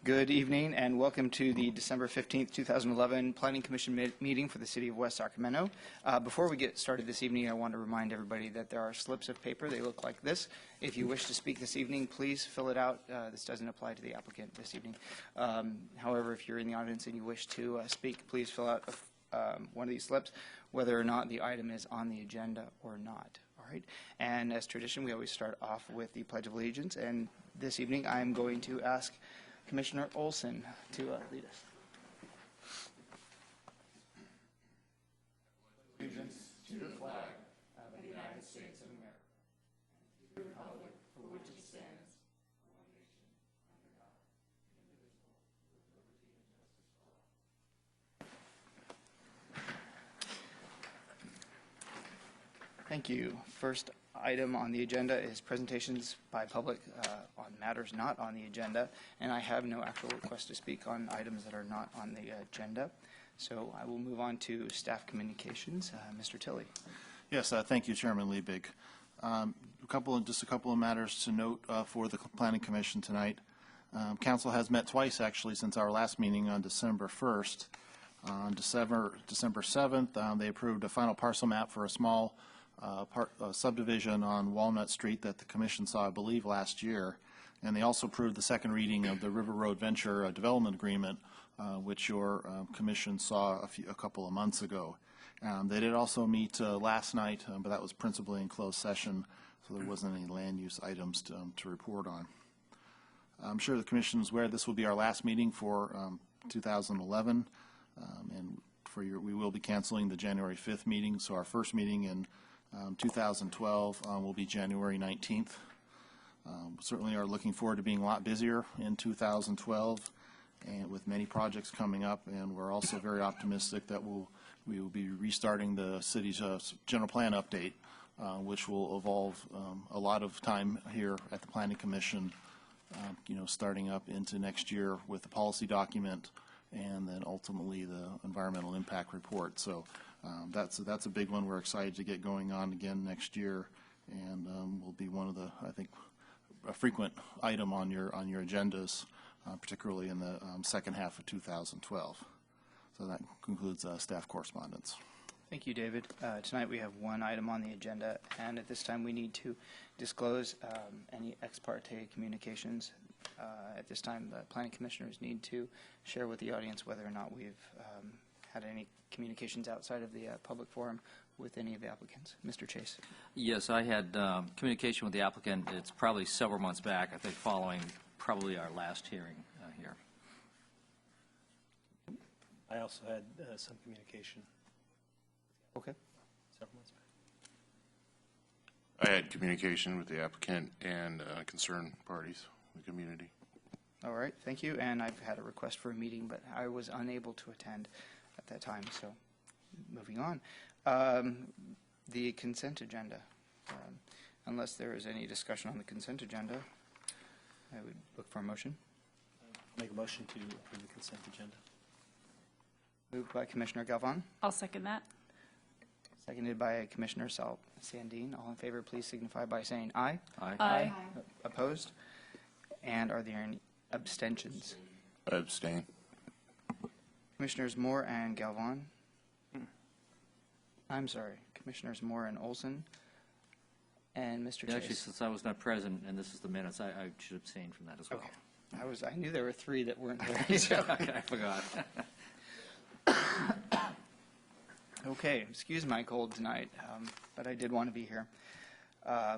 Good evening and welcome to the December 15th, 2011 Planning Commission meeting for the City of West Sacramento. Before we get started this evening, I want to remind everybody that there are slips of paper. They look like this. If you wish to speak this evening, please fill it out. This doesn't apply to the applicant this evening. However, if you're in the audience and you wish to speak, please fill out one of these slips, whether or not the item is on the agenda or not. All right. And as tradition, we always start off with the Pledge of Allegiance. And this evening, I'm going to ask Commissioner Olson to lead us. Allegiance to the flag of the United States of America and to the republic for which it stands, one nation, under God, indivisible, with liberty and justice for all. Thank you. First item on the agenda is presentations by public on matters not on the agenda, and I have no actual request to speak on items that are not on the agenda. So I will move on to staff communications. Mr. Tilley. Yes, thank you, Chairman Liebig. Just a couple of matters to note for the Planning Commission tonight. Council has met twice actually since our last meeting on December 1st. On December 7th, they approved a final parcel map for a small subdivision on Walnut Street that the Commission saw, I believe, last year. And they also approved the second reading of the River Road Venture Development Agreement, which your Commission saw a couple of months ago. They did also meet last night, but that was principally in closed session, so there wasn't any land use items to report on. I'm sure the Commission is aware this will be our last meeting for 2011, and we will be canceling the January 5th meeting, so our first meeting in 2012 will be January 19th. Certainly are looking forward to being a lot busier in 2012 and with many projects coming up, and we're also very optimistic that we will be restarting the city's general plan update, which will involve a lot of time here at the Planning Commission, starting up into next year with the policy document and then ultimately the environmental impact report. So that's a big one. We're excited to get going on again next year, and will be one of the, I think, a frequent item on your agendas, particularly in the second half of 2012. So that concludes staff correspondence. Thank you, David. Tonight we have one item on the agenda, and at this time we need to disclose any ex parte communications. At this time, the planning commissioners need to share with the audience whether or not we've had any communications outside of the public forum with any of the applicants. Mr. Chase. Yes, I had communication with the applicant. It's probably several months back, I think, following probably our last hearing here. I also had some communication. Okay. Several months back. I had communication with the applicant and concerned parties, the community. All right, thank you. And I've had a request for a meeting, but I was unable to attend at that time, so moving on. The consent agenda. Unless there is any discussion on the consent agenda, I would look for a motion. Make a motion to approve the consent agenda. Moved by Commissioner Galvan. I'll second that. Seconded by Commissioner Sandine. All in favor, please signify by saying aye. Aye. Aye. Opposed? And are there any abstentions? I abstain. Commissioners Moore and Galvan. I'm sorry, Commissioners Moore and Olson. And Mr. Chase. Actually, since I was not present, and this is the minutes, I should abstain from that as well. Okay. I knew there were three that weren't there. So. Okay, I forgot. Okay, excuse my cold tonight, but I did want to be here.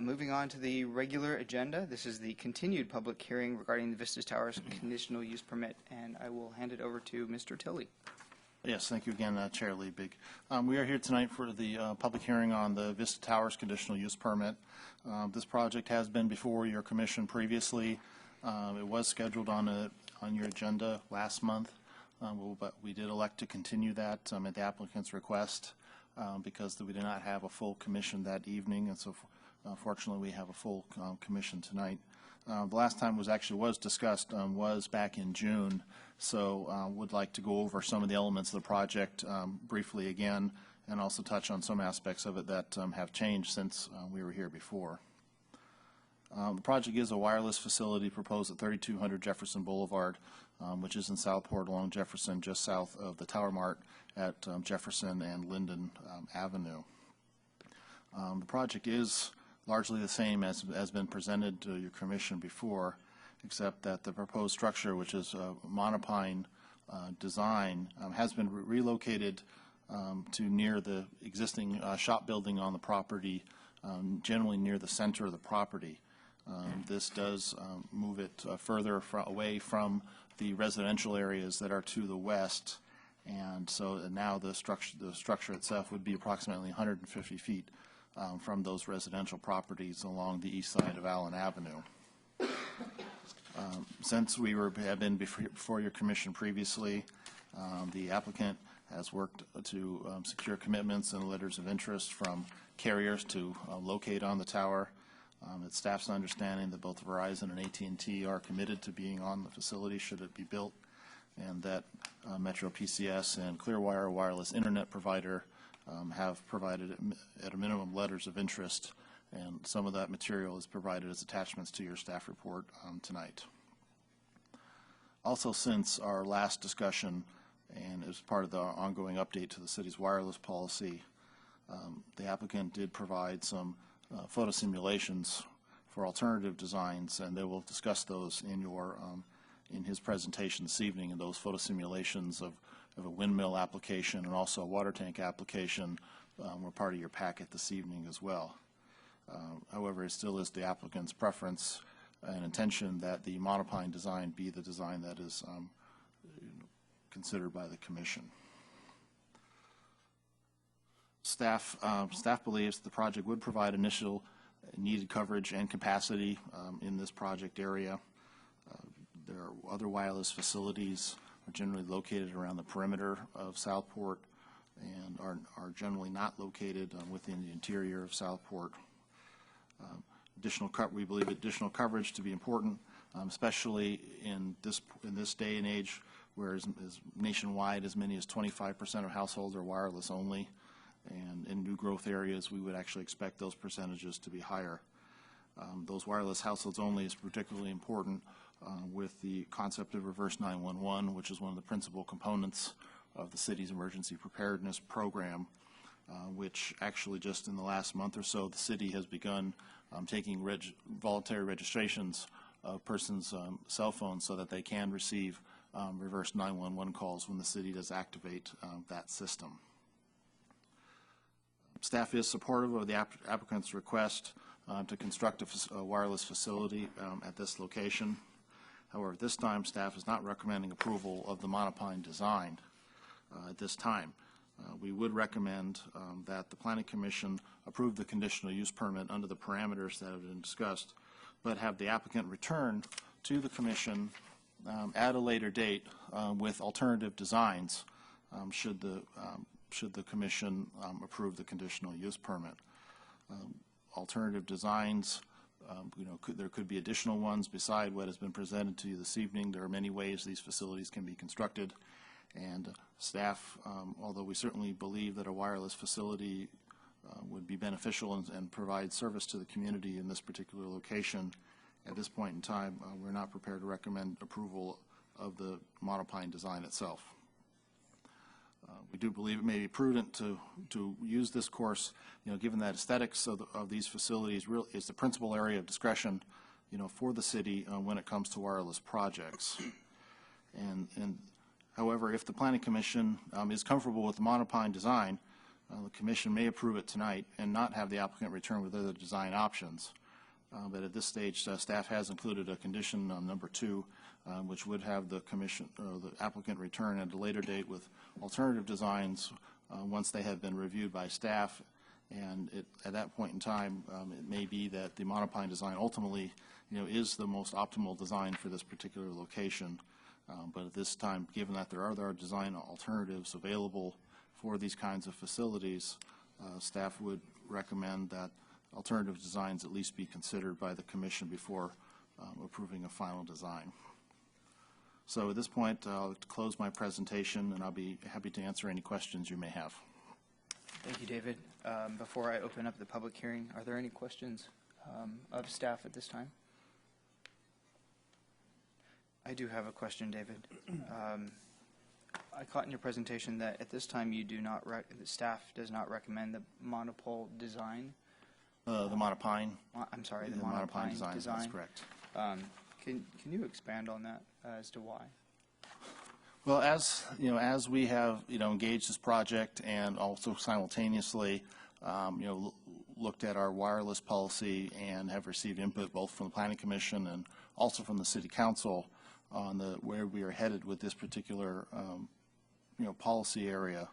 Moving on to the regular agenda, this is the continued public hearing regarding the Vistas Towers conditional use permit, and I will hand it over to Mr. Tilley. Yes, thank you again, Chair Liebig. We are here tonight for the public hearing on the Vista Towers conditional use permit. This project has been before your commission previously. It was scheduled on your agenda last month, but we did elect to continue that at the applicant's request because we did not have a full commission that evening, and so fortunately we have a full commission tonight. The last time was discussed was back in June, so would like to go over some of the elements of the project briefly again, and also touch on some aspects of it that have changed since we were here before. The project is a wireless facility proposed at 3200 Jefferson Boulevard, which is in Southport along Jefferson, just south of the Tower Mart at Jefferson and Linden Avenue. The project is largely the same as has been presented to your commission before, except that the proposed structure, which is a monopine design, has been relocated to near the existing shop building on the property, generally near the center of the property. This does move it further away from the residential areas that are to the west, and so now the structure itself would be approximately 150 feet from those residential properties along the east side of Allen Avenue. Since we have been before your commission previously, the applicant has worked to secure commitments and letters of interest from carriers to locate on the tower. It's staff's understanding that both Verizon and AT&T are committed to being on the facility should it be built, and that Metro PCS and Clearwire Wireless Internet provider have provided at a minimum letters of interest, and some of that material is provided as attachments to your staff report tonight. Also, since our last discussion and as part of the ongoing update to the city's wireless policy, the applicant did provide some photo simulations for alternative designs, and they will discuss those in his presentation this evening. And those photo simulations of a windmill application and also a water tank application were part of your packet this evening as well. However, it still is the applicant's preference and intention that the monopine design be the design that is considered by the commission. Staff believes the project would provide initial needed coverage and capacity in this project area. There are other wireless facilities are generally located around the perimeter of Southport and are generally not located within the interior of Southport. We believe additional coverage to be important, especially in this day and age, where as nationwide as many as 25% of households are wireless only, and in new growth areas we would actually expect those percentages to be higher. Those wireless households only is particularly important with the concept of reverse 911, which is one of the principal components of the city's emergency preparedness program, which actually just in the last month or so the city has begun taking voluntary registrations of persons' cell phones so that they can receive reverse 911 calls when the city does activate that system. Staff is supportive of the applicant's request to construct a wireless facility at this location. However, at this time, staff is not recommending approval of the monopine design at this time. We would recommend that the Planning Commission approve the conditional use permit under the parameters that have been discussed, but have the applicant return to the Commission at a later date with alternative designs should the Commission approve the conditional use permit. Alternative designs, there could be additional ones beside what has been presented to you this evening. There are many ways these facilities can be constructed, and staff, although we certainly believe that a wireless facility would be beneficial and provide service to the community in this particular location, at this point in time, we're not prepared to recommend approval of the monopine design itself. We do believe it may be prudent to use this course, given that aesthetics of these facilities is the principal area of discretion, for the city when it comes to wireless projects. And however, if the Planning Commission is comfortable with the monopine design, The commission may approve it tonight and not have the applicant return with other design options. But at this stage, staff has included a condition on number 2, which would have the commission or the applicant return at a later date with alternative designs once they have been reviewed by staff. And at that point in time, it may be that the monopine design ultimately, is the most optimal design for this particular location. But at this time, given that there are other design alternatives available for these kinds of facilities, staff would recommend that alternative designs at least be considered by the commission before approving a final design. So at this point, I'll close my presentation, and I'll be happy to answer any questions you may have. Thank you, David. Before I open up the public hearing, are there any questions of staff at this time? I do have a question, David. I caught in your presentation that at this time you do not, the staff does not recommend the monopole design. The monopine. I'm sorry, the monopine monopine design. That's correct. Can you expand on that as to why? Well, as we have engaged this project and also simultaneously looked at our wireless policy and have received input both from the Planning Commission and also from the City Council on where we are headed with this particular policy area.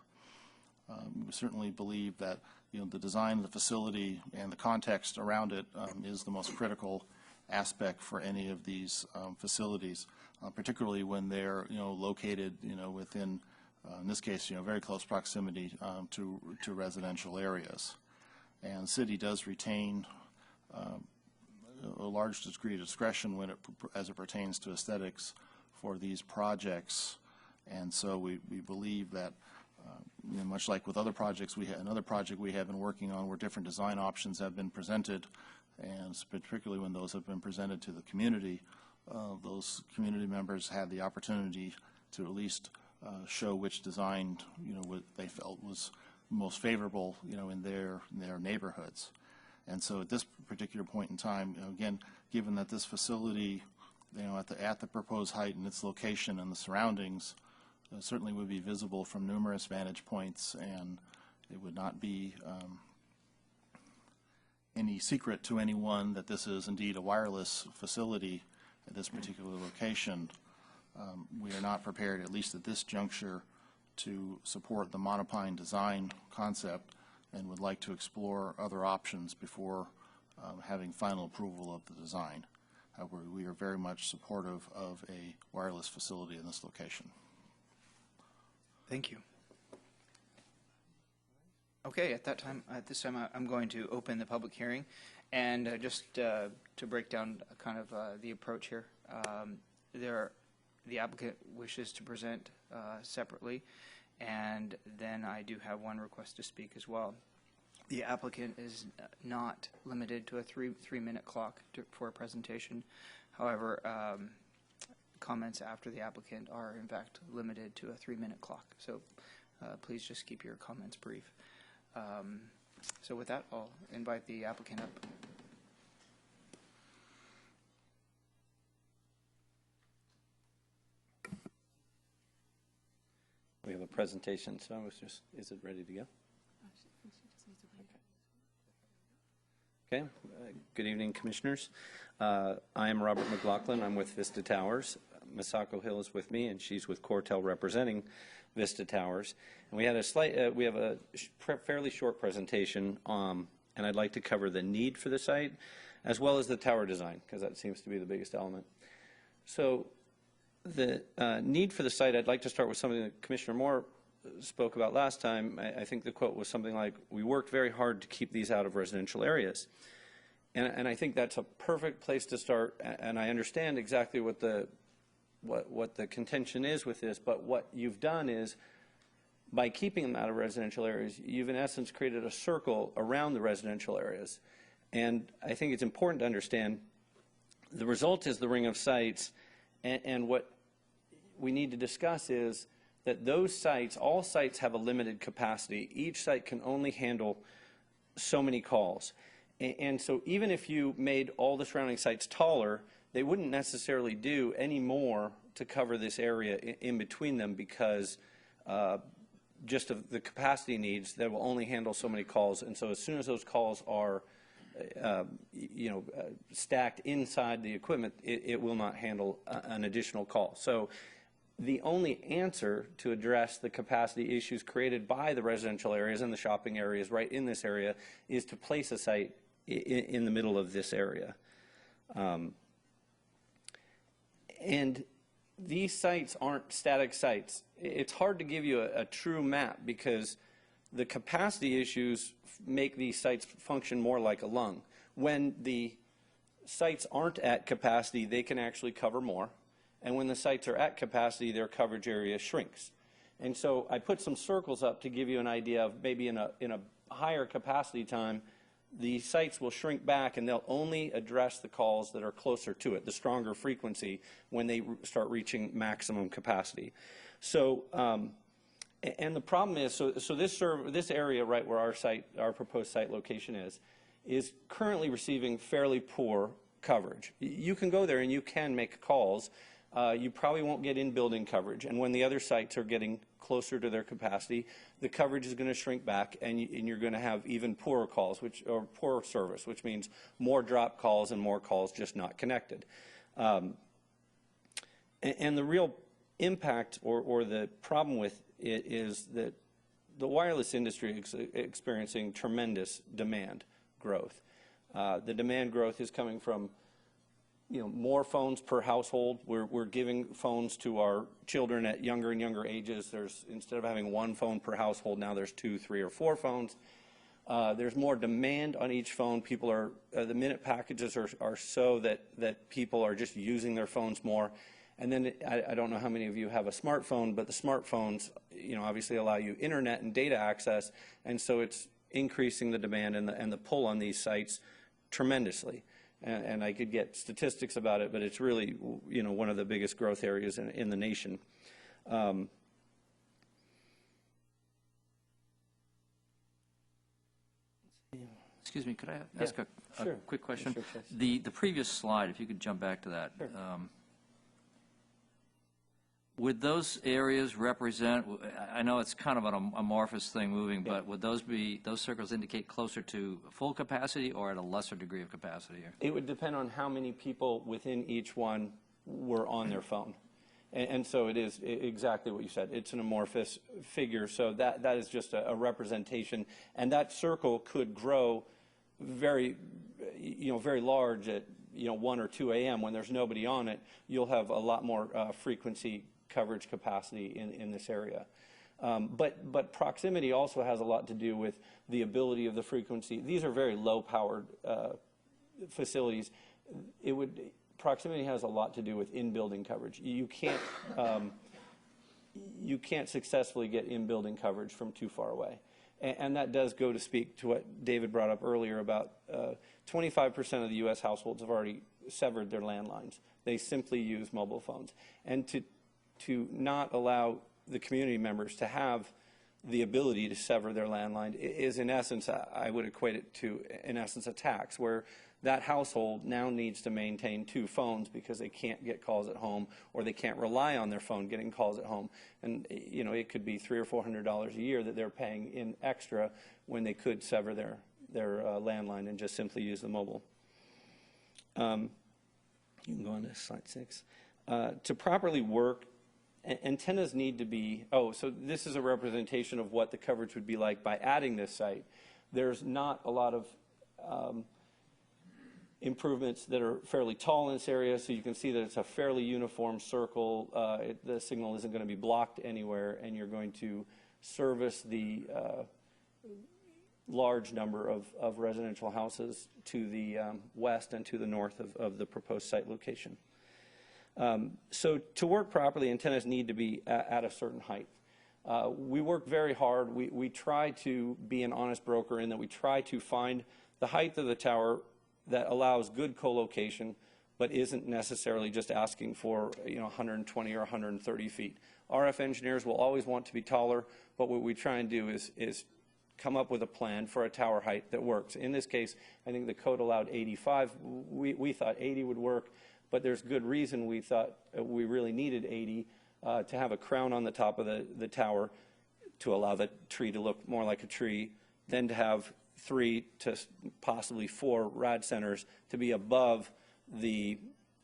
We certainly believe that the design of the facility and the context around it is the most critical aspect for any of these facilities, particularly when they're located within, in this case, very close proximity to residential areas. And the city does retain a large degree of discretion as it pertains to aesthetics for these projects. And so we believe that much like with other projects, another project we have been working on where different design options have been presented, and particularly when those have been presented to the community, those community members had the opportunity to at least show which design what they felt was most favorable in their neighborhoods. And so at this particular point in time, again, given that this facility at the proposed height and its location and the surroundings certainly would be visible from numerous vantage points, and it would not be any secret to anyone that this is indeed a wireless facility at this particular location. We are not prepared, at least at this juncture, to support the monopine design concept and would like to explore other options before having final approval of the design. However, we are very much supportive of a wireless facility in this location. Thank you. Okay, at this time, I'm going to open the public hearing, and just to break down kind of the approach here, the applicant wishes to present separately, and then I do have one request to speak as well. The applicant is not limited to a three-minute clock for a presentation. However, comments after the applicant are in fact limited to a 3-minute clock. So please just keep your comments brief. So with that, I'll invite the applicant up. We have a presentation, so I was just, is it ready to go? Okay. Good evening, commissioners. I am Robert McLaughlin. I'm with Vista Towers. Misako Hill is with me, and she's with Cortel representing Vista Towers. And we had we have a fairly short presentation, and I'd like to cover the need for the site as well as the tower design, because that seems to be the biggest element. So the need for the site, I'd like to start with something that Commissioner Moore spoke about last time. I think the quote was something like, "We worked very hard to keep these out of residential areas." And I think that's a perfect place to start, and I understand exactly what the contention is with this, but what you've done is, by keeping them out of residential areas, you've in essence created a circle around the residential areas. And I think it's important to understand the result is the ring of sites, and what we need to discuss is that those sites, all sites have a limited capacity. Each site can only handle so many calls. And so even if you made all the surrounding sites taller, they wouldn't necessarily do any more to cover this area in between them, because just of the capacity needs that will only handle so many calls. And so as soon as those calls are stacked inside the equipment, it will not handle an additional call. So the only answer to address the capacity issues created by the residential areas and the shopping areas right in this area is to place a site in the middle of this area. And these sites aren't static sites. It's hard to give you a true map because the capacity issues make these sites function more like a lung. When the sites aren't at capacity, they can actually cover more. And when the sites are at capacity, their coverage area shrinks. And so I put some circles up to give you an idea of maybe in a higher capacity time, the sites will shrink back and they'll only address the calls that are closer to it, the stronger frequency, when they start reaching maximum capacity. So, and the problem is, so this area right where our proposed site location is currently receiving fairly poor coverage. You can go there and you can make calls. You probably won't get in-building coverage. And when the other sites are getting closer to their capacity, the coverage is going to shrink back, and you're going to have even poorer calls, or poorer service, which means more drop calls and more calls just not connected. And the real impact or the problem with it is that the wireless industry is experiencing tremendous demand growth. The demand growth is coming from more phones per household. We're giving phones to our children at younger and younger ages. Instead of having one phone per household, now there's 2, 3, or 4 phones. There's more demand on each phone. People are, the minute packages are so that people are just using their phones more. And then I don't know how many of you have a smartphone, but the smartphones, obviously allow you internet and data access, and so it's increasing the demand and the pull on these sites tremendously. And I could get statistics about it, but it's really, one of the biggest growth areas in the nation. Excuse me, could I ask a Sure. quick question? Sure, Chase. The previous slide, if you could jump back to that. Sure. Would those areas represent, I know it's kind of an amorphous thing moving, but would those circles indicate closer to full capacity or at a lesser degree of capacity? It would depend on how many people within each one were on their phone. And so it is exactly what you said. It's an amorphous figure, so that is just a representation. And that circle could grow very large at 1 or 2 a.m. when there's nobody on it. You'll have a lot more frequency coverage capacity in this area. But proximity also has a lot to do with the ability of the frequency. These are very low-powered facilities. Proximity has a lot to do with in-building coverage. You can't successfully get in-building coverage from too far away. And that does go to speak to what David brought up earlier about 25% of the U.S. households have already severed their landlines. They simply use mobile phones. And to not allow the community members to have the ability to sever their landline is, in essence, I would equate it to, in essence, a tax, where that household now needs to maintain 2 phones because they can't get calls at home, or they can't rely on their phone getting calls at home. And, it could be $300 or $400 a year that they're paying in extra when they could sever their landline and just simply use the mobile. You can go on to slide 6. To properly work, antennas need to be, so this is a representation of what the coverage would be like by adding this site. There's not a lot of improvements that are fairly tall in this area, so you can see that it's a fairly uniform circle. The signal isn't going to be blocked anywhere, and you're going to service the large number of residential houses to the west and to the north of the proposed site location. So to work properly, antennas need to be at a certain height. We work very hard. We try to be an honest broker in that we try to find the height of the tower that allows good co-location, but isn't necessarily just asking for 120 or 130 feet. RF engineers will always want to be taller, but what we try and do is come up with a plan for a tower height that works. In this case, I think the code allowed 85. We thought 80 would work, but there's good reason we thought we really needed 80 to have a crown on the top of the tower to allow the tree to look more like a tree, then to have 3 to possibly 4 rad centers to be above the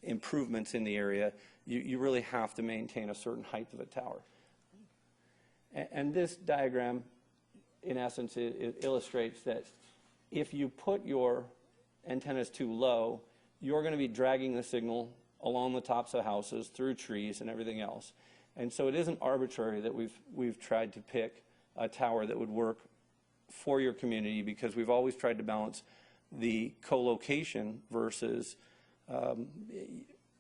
improvements in the area, you really have to maintain a certain height of a tower. And this diagram, in essence, it illustrates that if you put your antennas too low, you're going to be dragging the signal along the tops of houses, through trees and everything else. And so it isn't arbitrary that we've tried to pick a tower that would work for your community, because we've always tried to balance the co-location versus,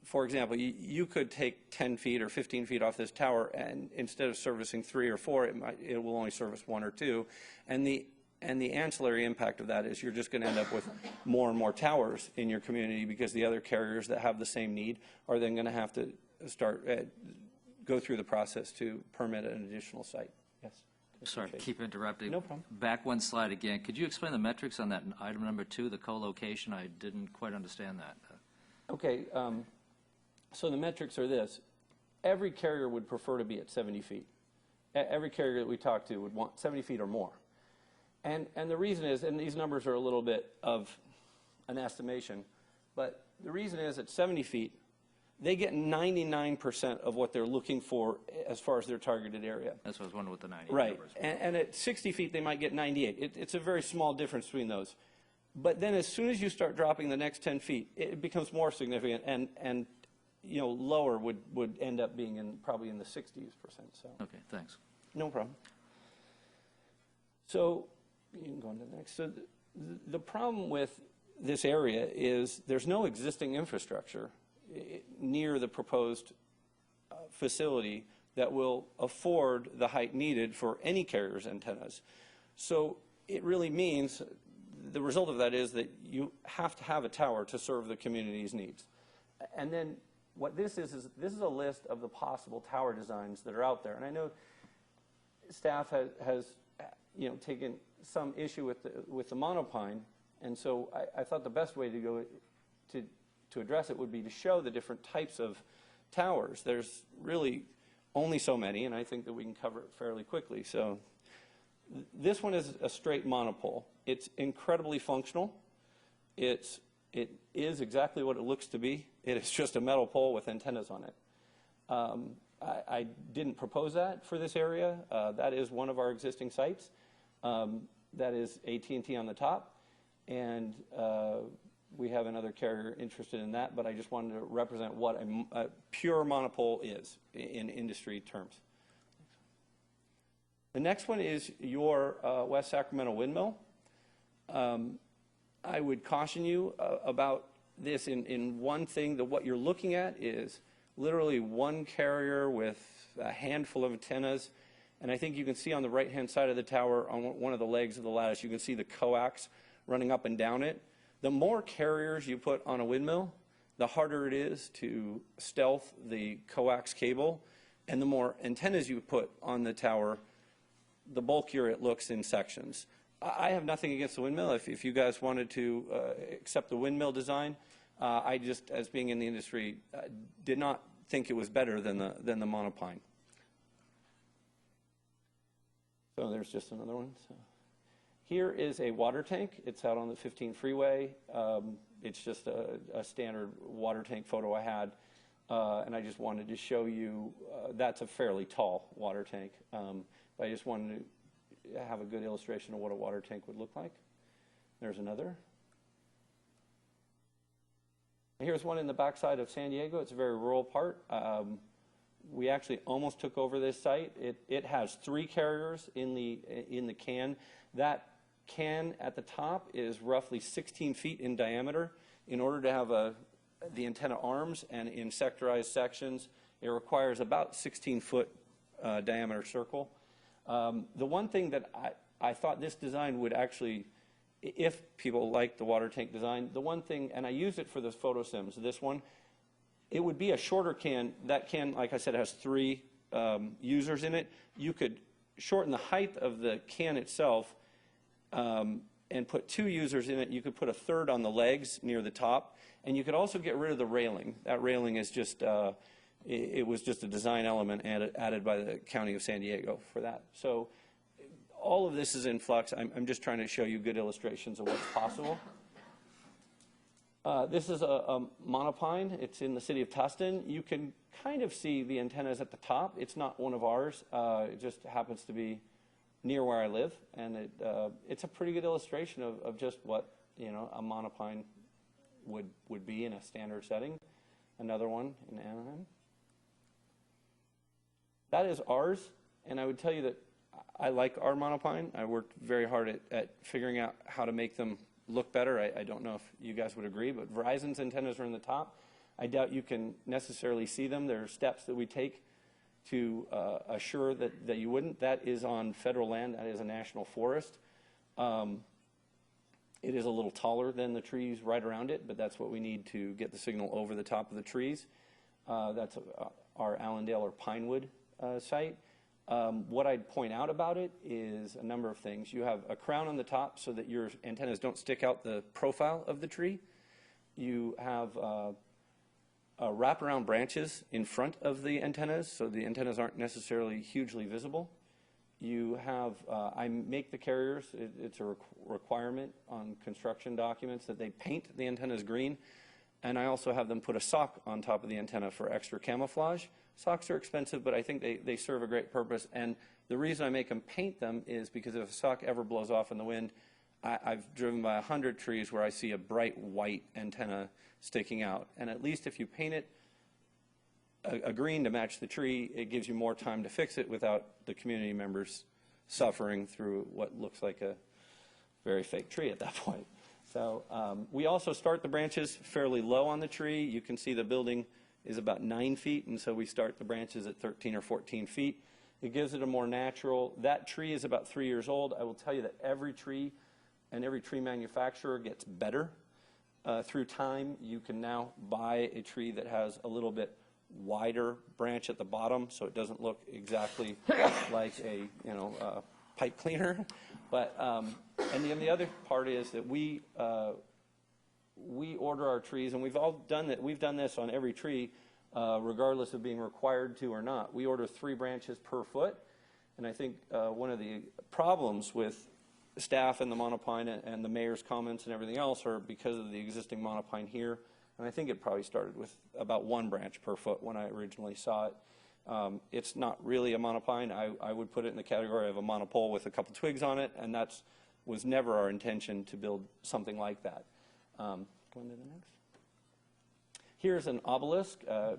for example, you could take 10 feet or 15 feet off this tower, and instead of servicing 3 or 4, it will only service 1 or 2. And the ancillary impact of that is you're just going to end up with more and more towers in your community, because the other carriers that have the same need are then going to have to go through the process to permit an additional site. Yes. Sorry to keep interrupting. No problem. Back one slide again. Could you explain the metrics on that item number 2, the co-location? I didn't quite understand that. Okay. So the metrics are this. Every carrier would prefer to be at 70 feet. Every carrier that we talk to would want 70 feet or more. And the reason is, and these numbers are a little bit of an estimation, but the reason is at 70 feet, they get 99% of what they're looking for as far as their targeted area. That's what I was wondering what the 90 Right. numbers were. And at 60 feet, they might get 98. It's a very small difference between those. But then as soon as you start dropping the next 10 feet, it becomes more significant, and you know, lower would end up being probably in the 60s%. So. Okay, thanks. No problem. So you can go on to the next. So the problem with this area is there's no existing infrastructure near the proposed facility that will afford the height needed for any carrier's antennas. So it really means the result of that is that you have to have a tower to serve the community's needs. And then what this is a list of the possible tower designs that are out there. And I know staff has taken some issue with the monopine, and so I thought the best way to go to address it would be to show the different types of towers. There's really only so many, and I think that we can cover it fairly quickly. So this one is a straight monopole. It's incredibly functional. It is exactly what it looks to be. It is just a metal pole with antennas on it. I didn't propose that for this area. That is one of our existing sites. That is AT&T on the top, and we have another carrier interested in that, but I just wanted to represent what a pure monopole is in industry terms. The next one is your West Sacramento windmill. I would caution you about this in one thing, that what you're looking at is literally one carrier with a handful of antennas. And I think you can see on the right-hand side of the tower, on one of the legs of the lattice, you can see the coax running up and down it. The more carriers you put on a windmill, the harder it is to stealth the coax cable. And the more antennas you put on the tower, the bulkier it looks in sections. I have nothing against the windmill. If you guys wanted to accept the windmill design, I just, as being in the industry, did not think it was better than the monopine. So there's just another one. So here is a water tank. It's out on the 15 freeway. It's just a standard water tank photo I had. And I just wanted to show you, that's a fairly tall water tank. But I just wanted to have a good illustration of what a water tank would look like. There's another. Here's one in the backside of San Diego. It's a very rural part. We actually almost took over this site. It has 3 carriers in the can. That can at the top is roughly 16 feet in diameter. In order to have the antenna arms and in sectorized sections, it requires about 16-foot diameter circle. The one thing that I thought this design would actually, if people like the water tank design, the one thing, and I used it for the photo sims, this one, it would be a shorter can. That can, like I said, has 3 users in it. You could shorten the height of the can itself and put 2 users in it. You could put a third on the legs near the top, and you could also get rid of the railing. That railing is just, it was just a design element added by the County of San Diego for that. So all of this is in flux. I'm just trying to show you good illustrations of what's possible. This is a monopine. It's in the city of Tustin. You can kind of see the antennas at the top. It's not one of ours. It just happens to be near where I live, and it's a pretty good illustration of just what a monopine would be in a standard setting. Another one in Anaheim. That is ours, and I would tell you that I like our monopine. I worked very hard at figuring out how to make them look better. I don't know if you guys would agree, but Verizon's antennas are in the top. I doubt you can necessarily see them. There are steps that we take to assure that you wouldn't. That is on federal land. That is a national forest. It is a little taller than the trees right around it, but that's what we need to get the signal over the top of the trees. That's our Allendale or Pinewood site. What I'd point out about it is a number of things. You have a crown on the top so that your antennas don't stick out the profile of the tree. You have wraparound branches in front of the antennas, so the antennas aren't necessarily hugely visible. You have, I make the carriers, it's a requirement on construction documents that they paint the antennas green, and I also have them put a sock on top of the antenna for extra camouflage. Socks are expensive, but I think they serve a great purpose, and the reason I make them paint them is because if a sock ever blows off in the wind, I've driven by 100 trees where I see a bright white antenna sticking out, and at least if you paint it a green to match the tree, it gives you more time to fix it without the community members suffering through what looks like a very fake tree at that point. So we also start the branches fairly low on the tree. You can see the building is about 9 feet, and so we start the branches at 13 or 14 feet. It gives it a more natural, that tree is about 3 years old. I will tell you that every tree and every tree manufacturer gets better through time. You can now buy a tree that has a little bit wider branch at the bottom, so it doesn't look exactly like a pipe cleaner. But and the other part is that we order our trees, and we've all done that. We've done this on every tree, regardless of being required to or not. We order 3 branches per foot, and I think one of the problems with staff and the monopine and the mayor's comments and everything else are because of the existing monopine here. And I think it probably started with about 1 branch per foot when I originally saw it. It's not really a monopine. I would put it in the category of a monopole with a couple twigs on it, and that was never our intention to build something like that. Go on to the next. Here's an obelisk. I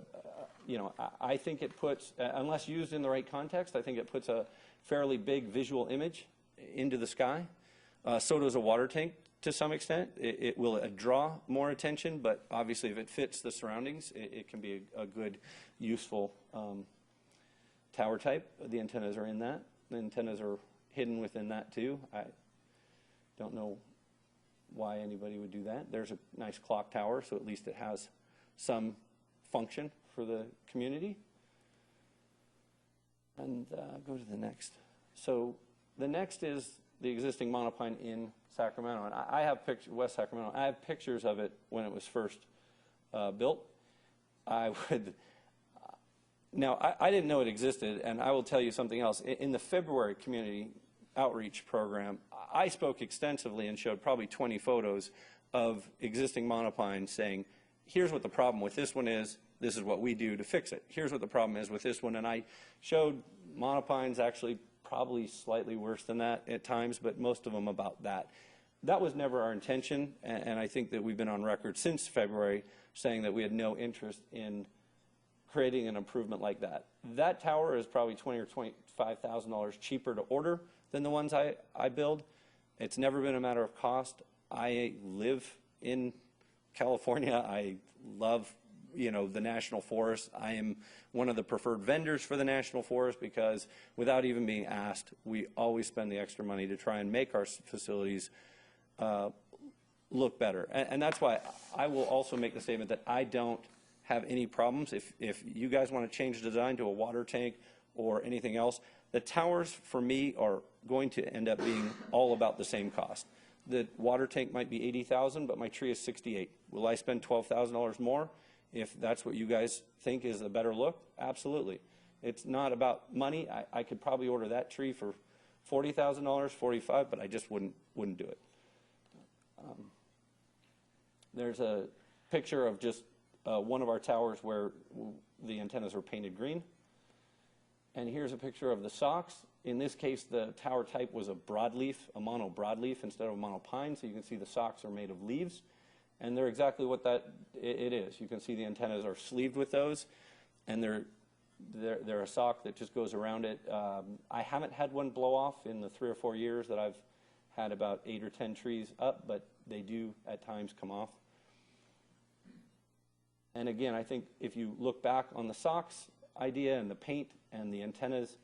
think it puts, unless used in the right context, I think it puts a fairly big visual image into the sky. So does a water tank. To some extent, it will draw more attention, but obviously if it fits the surroundings, it can be a good, useful tower type. The antennas are in that. The antennas are hidden within that too. I don't know why anybody would do that. There's a nice clock tower, so at least it has some function for the community. And go to the next. So the next is the existing monopine in Sacramento, and I have pictures, West Sacramento. I have pictures of it when it was first built. I didn't know it existed, and I will tell you something else. In the February community outreach program, I spoke extensively and showed probably 20 photos of existing monopines saying, here's what the problem with this one is, this is what we do to fix it. Here's what the problem is with this one, and I showed monopines actually probably slightly worse than that at times, but most of them about that. That was never our intention, and I think that we've been on record since February saying that we had no interest in creating an improvement like that. That tower is probably $20,000 or $25,000 cheaper to order than the ones I build. It's never been a matter of cost. I live in California. I love the National Forest. I am one of the preferred vendors for the National Forest because without even being asked, we always spend the extra money to try and make our facilities look better. And that's why I will also make the statement that I don't have any problems. If you guys want to change the design to a water tank or anything else, the towers for me are going to end up being all about the same cost. The water tank might be $80,000, but my tree is $68,000. Will I spend $12,000 more? If that's what you guys think is a better look, absolutely. It's not about money. I could probably order that tree for $40,000, 45, but I just wouldn't do it. There's a picture of just one of our towers where the antennas were painted green. And here's a picture of the SOCs. In this case, the tower type was a broadleaf, a mono broadleaf instead of a mono pine. So you can see the SOCs are made of leaves. And they're exactly what it is. You can see the antennas are sleeved with those. And they're a SOC that just goes around it. I haven't had one blow off in the 3 or 4 years that I've had about 8 or 10 trees up, but they do at times come off. And again, I think if you look back on the SOCs idea and the paint and the antennas,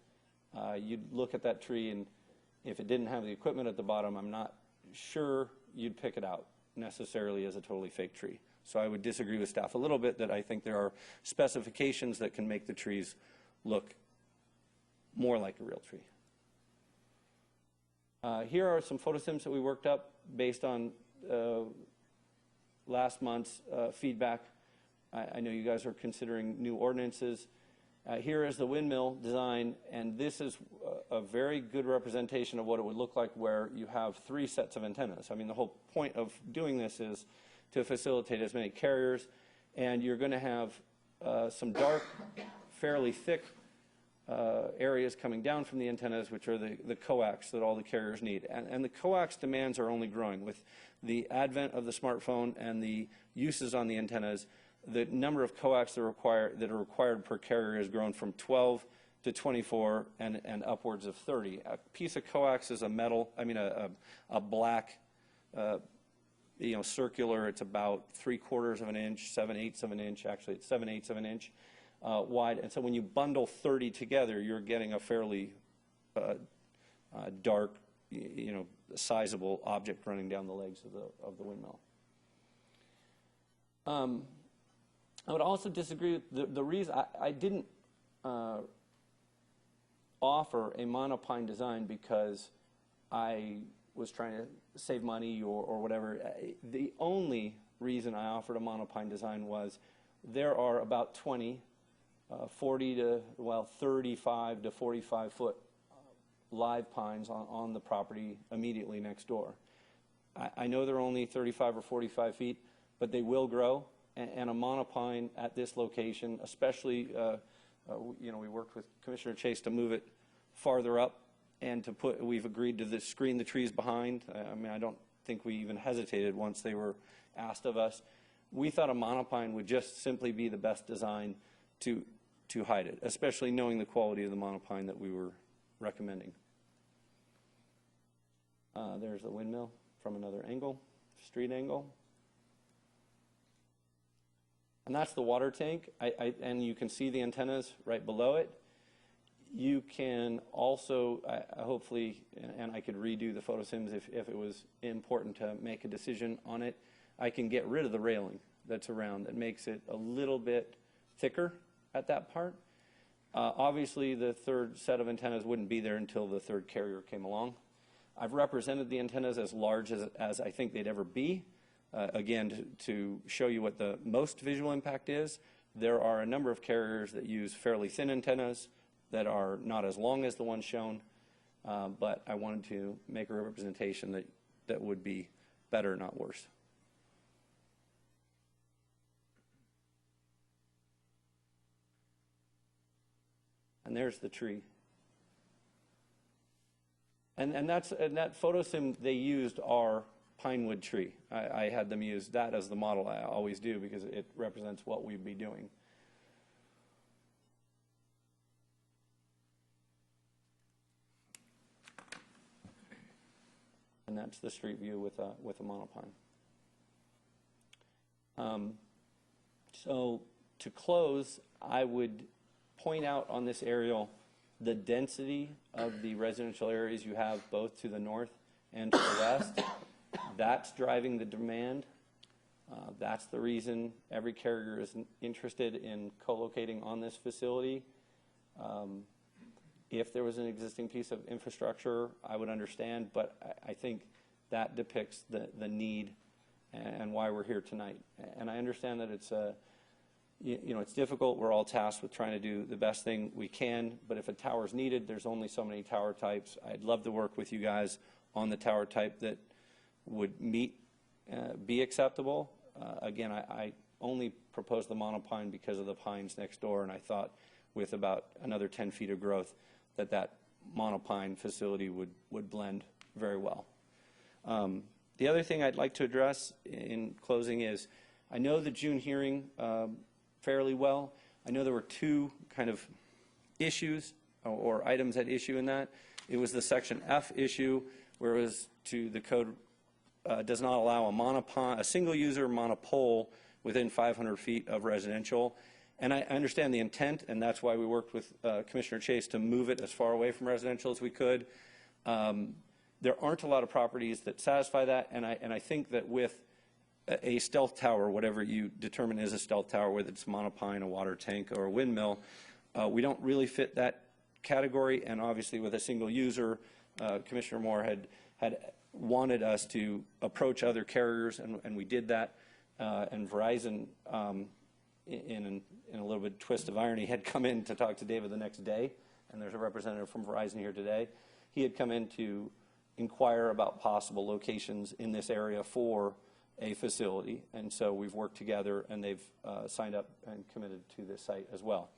you'd look at that tree, and if it didn't have the equipment at the bottom, I'm not sure you'd pick it out necessarily as a totally fake tree. So I would disagree with staff a little bit that I think there are specifications that can make the trees look more like a real tree. Here are some photosims that we worked up based on last month's feedback. I know you guys are considering new ordinances. Here is the windmill design, and this is a very good representation of what it would look like where you have 3 sets of antennas. I mean, the whole point of doing this is to facilitate as many carriers, and you're going to have some dark, fairly thick areas coming down from the antennas, which are the coax that all the carriers need. And the coax demands are only growing. With the advent of the smartphone and the uses on the antennas, the number of coax that are required per carrier has grown from 12 to 24 and upwards of 30. A piece of coax is a black, circular. It's about 3/4 of an inch, 7/8 of an inch. Actually, it's 7/8 of an inch wide. And so when you bundle 30 together, you're getting a fairly dark, sizable object running down the legs of the windmill. I would also disagree with the reason I didn't offer a monopine design because I was trying to save money or whatever. The only reason I offered a monopine design was there are about 35 to 45 foot live pines on the property immediately next door. I know they're only 35 or 45 feet, but they will grow. And a monopine at this location, especially, we worked with Commissioner Chase to move it farther up and we've agreed to screen the trees behind. I mean, I don't think we even hesitated once they were asked of us. We thought a monopine would just simply be the best design to hide it, especially knowing the quality of the monopine that we were recommending. There's the windmill from another angle, street angle. And that's the water tank, and you can see the antennas right below it. You can also, hopefully, and I could redo the photosims if it was important to make a decision on it, I can get rid of the railing that's around that makes it a little bit thicker at that part. Obviously, the 3rd set of antennas wouldn't be there until the 3rd carrier came along. I've represented the antennas as large as I think they'd ever be. Again, to show you what the most visual impact is, there are a number of carriers that use fairly thin antennas that are not as long as the one shown, but I wanted to make a representation that would be better, not worse. And there's the tree. And that photosim they used are pinewood tree. I had them use that as the model. I always do because it represents what we'd be doing. And that's the street view with a monopine. So to close, I would point out on this aerial the density of the residential areas you have both to the north and to the west. That's driving the demand. That's the reason every carrier is interested in co-locating on this facility. If there was an existing piece of infrastructure, I would understand, but I think that depicts the need and why we're here tonight. And I understand that it's you know, it's difficult. We're all tasked with trying to do the best thing we can, but if a tower is needed, there's only so many tower types. I'd love to work with you guys on the tower type that would be acceptable. Again, I only proposed the monopine because of the pines next door, and I thought with about another 10 feet of growth that monopine facility would blend very well. The other thing I'd like to address in closing is, I know the June hearing fairly well. I know there were two kind of issues or items at issue in that. It was the section F issue, where it was the code does not allow a single user monopole within 500 feet of residential. And I understand the intent, and that's why we worked with Commissioner Chase to move it as far away from residential as we could. There aren't a lot of properties that satisfy that, and I think that with a stealth tower, whatever you determine is a stealth tower, whether it's monopine, a water tank, or a windmill, we don't really fit that category. And obviously with a single user, Commissioner Moore had wanted us to approach other carriers, and we did that. And Verizon, in a little bit twist of irony, had come in to talk to David the next day, and there's a representative from Verizon here today. He had come in to inquire about possible locations in this area for a facility, and so we've worked together, and they've signed up and committed to this site as well.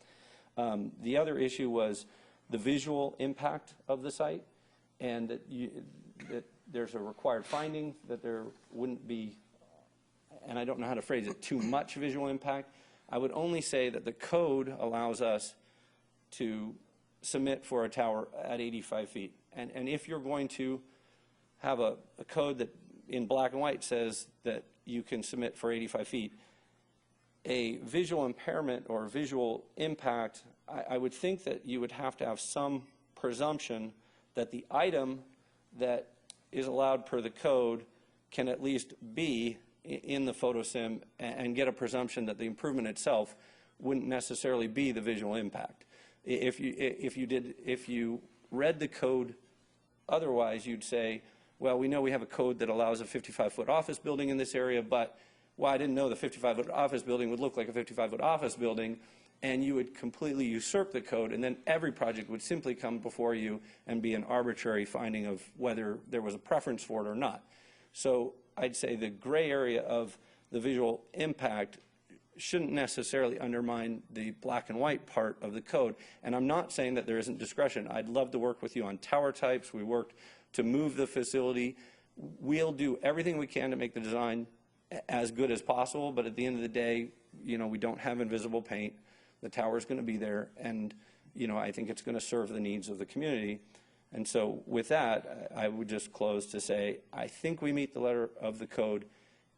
The other issue was the visual impact of the site, and that there's a required finding that there wouldn't be, and I don't know how to phrase it, too much visual impact. I would only say that the code allows us to submit for a tower at 85 feet. And if you're going to have a code that in black and white says that you can submit for 85 feet, a visual impairment or visual impact, I would think that you would have to have some presumption that the item that is allowed per the code can at least be in the photosim and get a presumption that the improvement itself wouldn't necessarily be the visual impact. If you read the code otherwise, you'd say, well, we know we have a code that allows a 55-foot office building in this area, but well, I didn't know the 55-foot office building would look like a 55-foot office building, and you would completely usurp the code, and then every project would simply come before you and be an arbitrary finding of whether there was a preference for it or not. So I'd say the gray area of the visual impact shouldn't necessarily undermine the black and white part of the code. And I'm not saying that there isn't discretion. I'd love to work with you on tower types. We worked to move the facility. We'll do everything we can to make the design as good as possible, but at the end of the day, you know, we don't have invisible paint. The tower is going to be there, and you know, I think it's going to serve the needs of the community. And so with that, I would just close to say, I think we meet the letter of the code,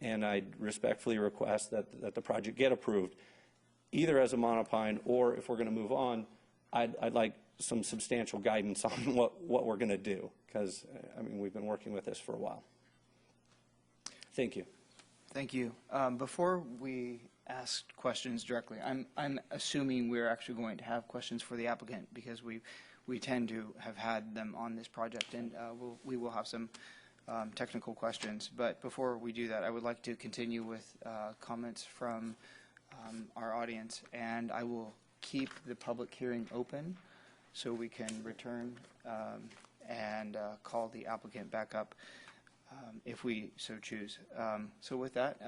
and I respectfully request that the project get approved, either as a monopine or if we're going to move on, I'd like some substantial guidance on what we're going to do, because I mean, we've been working with this for a while. Thank you. Thank you. Before we ask questions directly, I'm assuming we're actually going to have questions for the applicant, because we tend to have had them on this project, and we will have some technical questions. But before we do that, I would like to continue with comments from our audience, and I will keep the public hearing open so we can return and call the applicant back up if we so choose. So with that,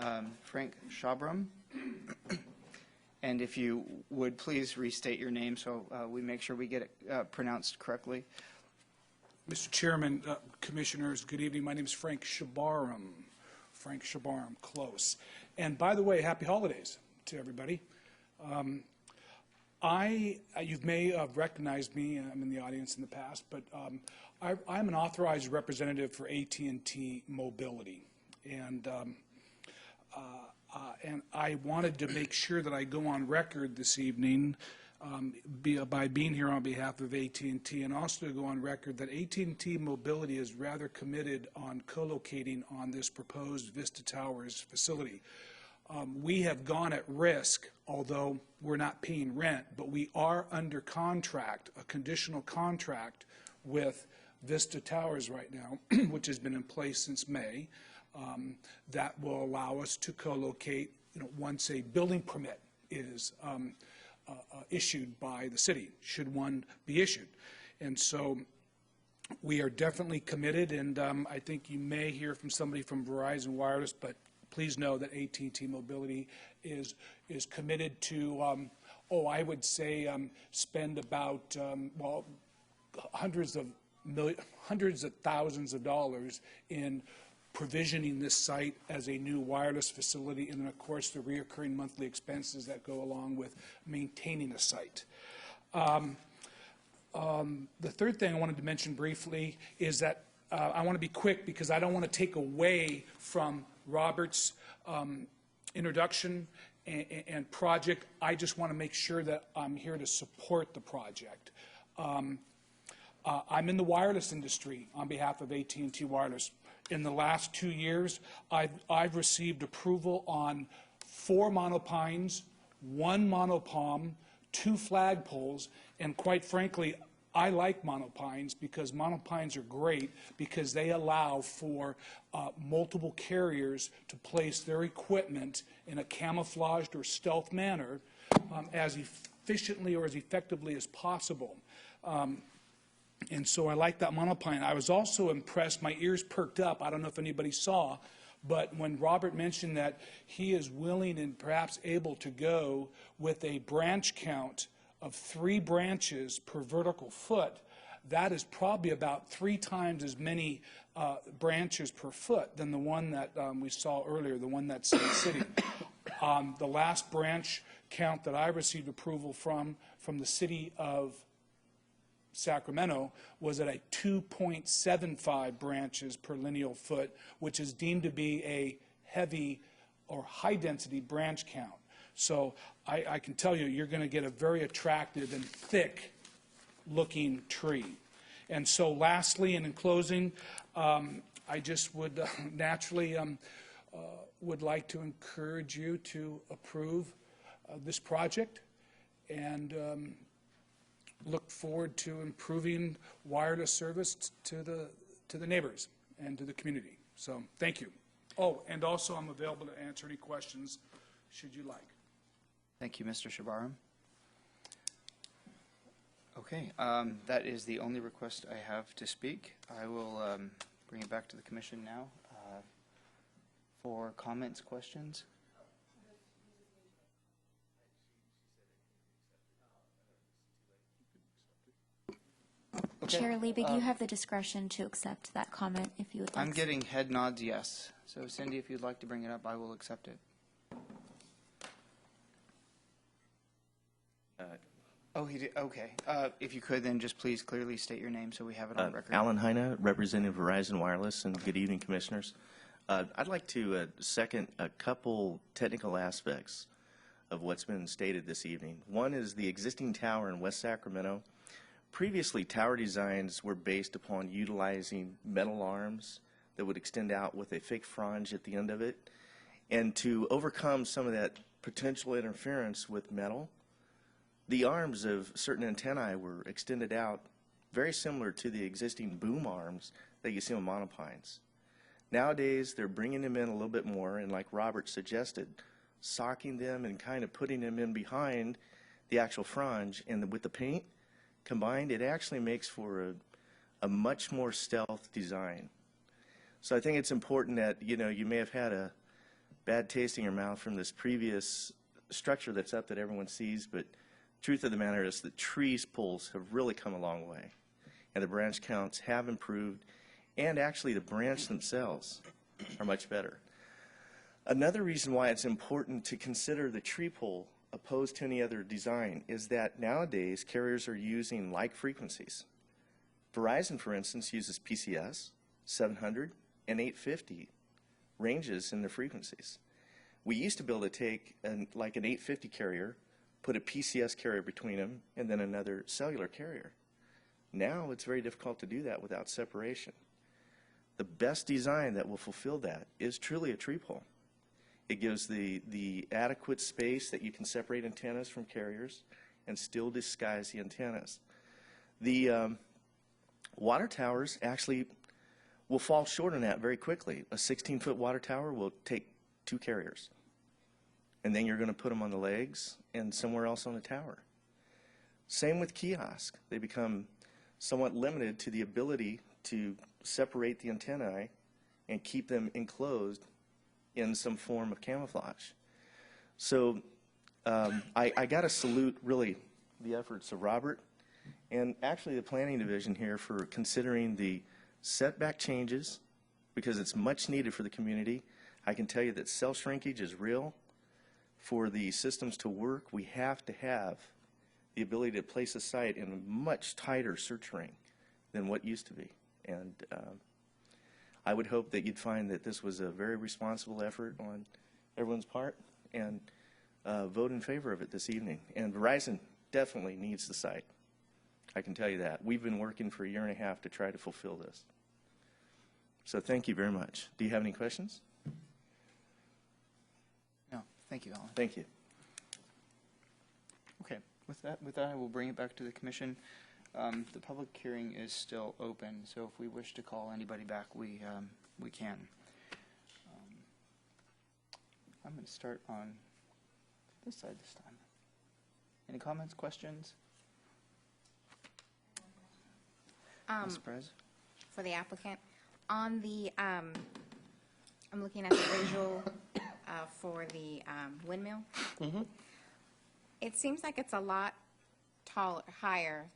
Frank Shabram. And if you would please restate your name so we make sure we get it pronounced correctly. Mr. Chairman, Commissioners, good evening. My name is Frank Shabram. Frank Shabram, close. And by the way, happy holidays to everybody. You may have recognized me. I'm in the audience in the past, but I'm an authorized representative for AT&T Mobility. And I wanted to make sure that I go on record this evening by being here on behalf of AT&T, and also to go on record that AT&T Mobility is rather committed on co-locating on this proposed Vista Towers facility. We have gone at risk, although we're not paying rent, but we are under contract, a conditional contract with Vista Towers right now, which has been in place since May. That will allow us to co-locate, once a building permit is issued by the city, should one be issued. And so we are definitely committed, and I think you may hear from somebody from Verizon Wireless, but please know that AT&T Mobility is committed to, I would say, spend about, well, hundreds of thousands of dollars in provisioning this site as a new wireless facility, and then, of course, the reoccurring monthly expenses that go along with maintaining a site. The third thing I wanted to mention briefly is that I want to be quick because I don't want to take away from Robert's introduction and project. I just want to make sure that I'm here to support the project. I'm in the wireless industry on behalf of AT&T Wireless. In the last 2 years, I've received approval on 4 monopines, 1 monopalm, 2 flagpoles, and quite frankly, I like monopines because monopines are great because they allow for multiple carriers to place their equipment in a camouflaged or stealth manner as efficiently or as effectively as possible. And so I like that monopine. I was also impressed, my ears perked up, I don't know if anybody saw, but when Robert mentioned that he is willing and perhaps able to go with a branch count of 3 branches per vertical foot, that is probably about 3 times as many branches per foot than the one that we saw earlier, the one that's in the city. The last branch count that I received approval from the city of Sacramento was at a 2.75 branches per lineal foot, which is deemed to be a heavy or high-density branch count. So I can tell you, you're going to get a very attractive and thick-looking tree. And so lastly, and in closing, I just would naturally would like to encourage you to approve this project and look forward to improving wireless service to the neighbors and to the community. So thank you. Oh, and also I'm available to answer any questions should you like. Thank you, Mr. Shabaram. Okay, that is the only request I have to speak. I will bring it back to the commission now for comments, questions. Okay. Chair Liebig, you have the discretion to accept that comment if you would like. I'm getting head nods, yes. So Cindy, if you'd like to bring it up, I will accept it. Oh, he did, okay. If you could, then just please clearly state your name so we have it on record. Alan Heine, representing Verizon Wireless, and good evening, Commissioners. I'd like to second a couple technical aspects of what's been stated this evening. One is the existing tower in West Sacramento. Previously, tower designs were based upon utilizing metal arms that would extend out with a fake fronge at the end of it. And to overcome some of that potential interference with metal, the arms of certain antennae were extended out very similar to the existing boom arms that you see on monopines. Nowadays, they're bringing them in a little bit more, and like Robert suggested, socking them and kind of putting them in behind the actual fronge, and with the paint combined, it actually makes for a much more stealth design. So I think it's important that, you know, you may have had a bad taste in your mouth from this previous structure that's up that everyone sees, but truth of the matter is the trees pulls have really come a long way, and the branch counts have improved, and actually the branch themselves are much better. Another reason why it's important to consider the tree pull opposed to any other design is that nowadays carriers are using like frequencies. Verizon, for instance, uses PCS, 700, and 850 ranges in their frequencies. We used to be able to take like an 850 carrier, put a PCS carrier between them, and then another cellular carrier. Now it's very difficult to do that without separation. The best design that will fulfill that is truly a tree pull. It gives the adequate space that you can separate antennas from carriers and still disguise the antennas. The water towers actually will fall short on that very quickly. A 16-foot water tower will take 2 carriers. and then you're going to put them on the legs and somewhere else on the tower. Same with kiosk. They become somewhat limited to the ability to separate the antennae and keep them enclosed in some form of camouflage. So I got to salute really the efforts of Robert and actually the planning division here for considering the setback changes, because it's much needed for the community. I can tell you that cell shrinkage is real. For the systems to work, we have to have the ability to place a site in a much tighter search ring than what used to be. And I would hope that you'd find that this was a very responsible effort on everyone's part and vote in favor of it this evening. And Verizon definitely needs the site. I can tell you that. We've been working for a year and a half to try to fulfill this. So thank you very much. Do you have any questions? No, thank you, Alan. Thank you. Okay, with that, I will bring it back to the commission. The public hearing is still open, so if we wish to call anybody back, we can. I'm going to start on this side this time. Any comments, questions? Ms. Perez? For the applicant, on the, I'm looking at the visual for the windmill. It seems like it's a lot taller, higher.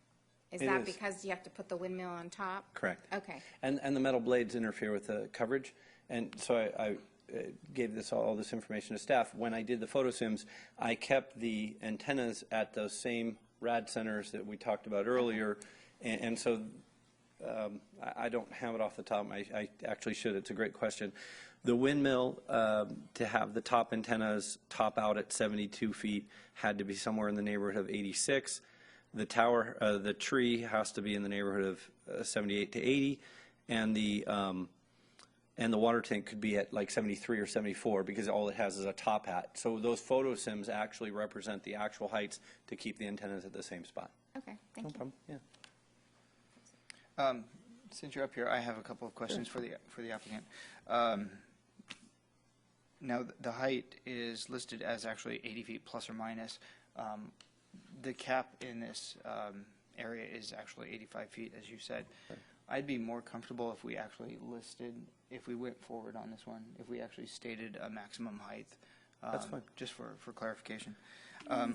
Is It that is. because you have to put the windmill on top? Correct. Okay. And the metal blades interfere with the coverage. And so I gave all this information to staff. When I did the photo sims, I kept the antennas at those same rad centers that we talked about earlier. And so I don't have it off the top. I actually should. It's a great question. The windmill, to have the top antennas top out at 72 feet, had to be somewhere in the neighborhood of 86. The tower, the tree has to be in the neighborhood of 78 to 80, and the water tank could be at like 73 or 74 because all it has is a top hat. So those photo sims actually represent the actual heights to keep the antennas at the same spot. Okay, thank you. No problem. Yeah. Since you're up here, I have a couple of questions for the applicant. Now, the height is listed as actually 80 feet plus or minus. The cap in this area is actually 85 feet, as you said. I'd be more comfortable if we actually listed, if we went forward on this one, if we actually stated a maximum height. That's fine. Just for clarification. A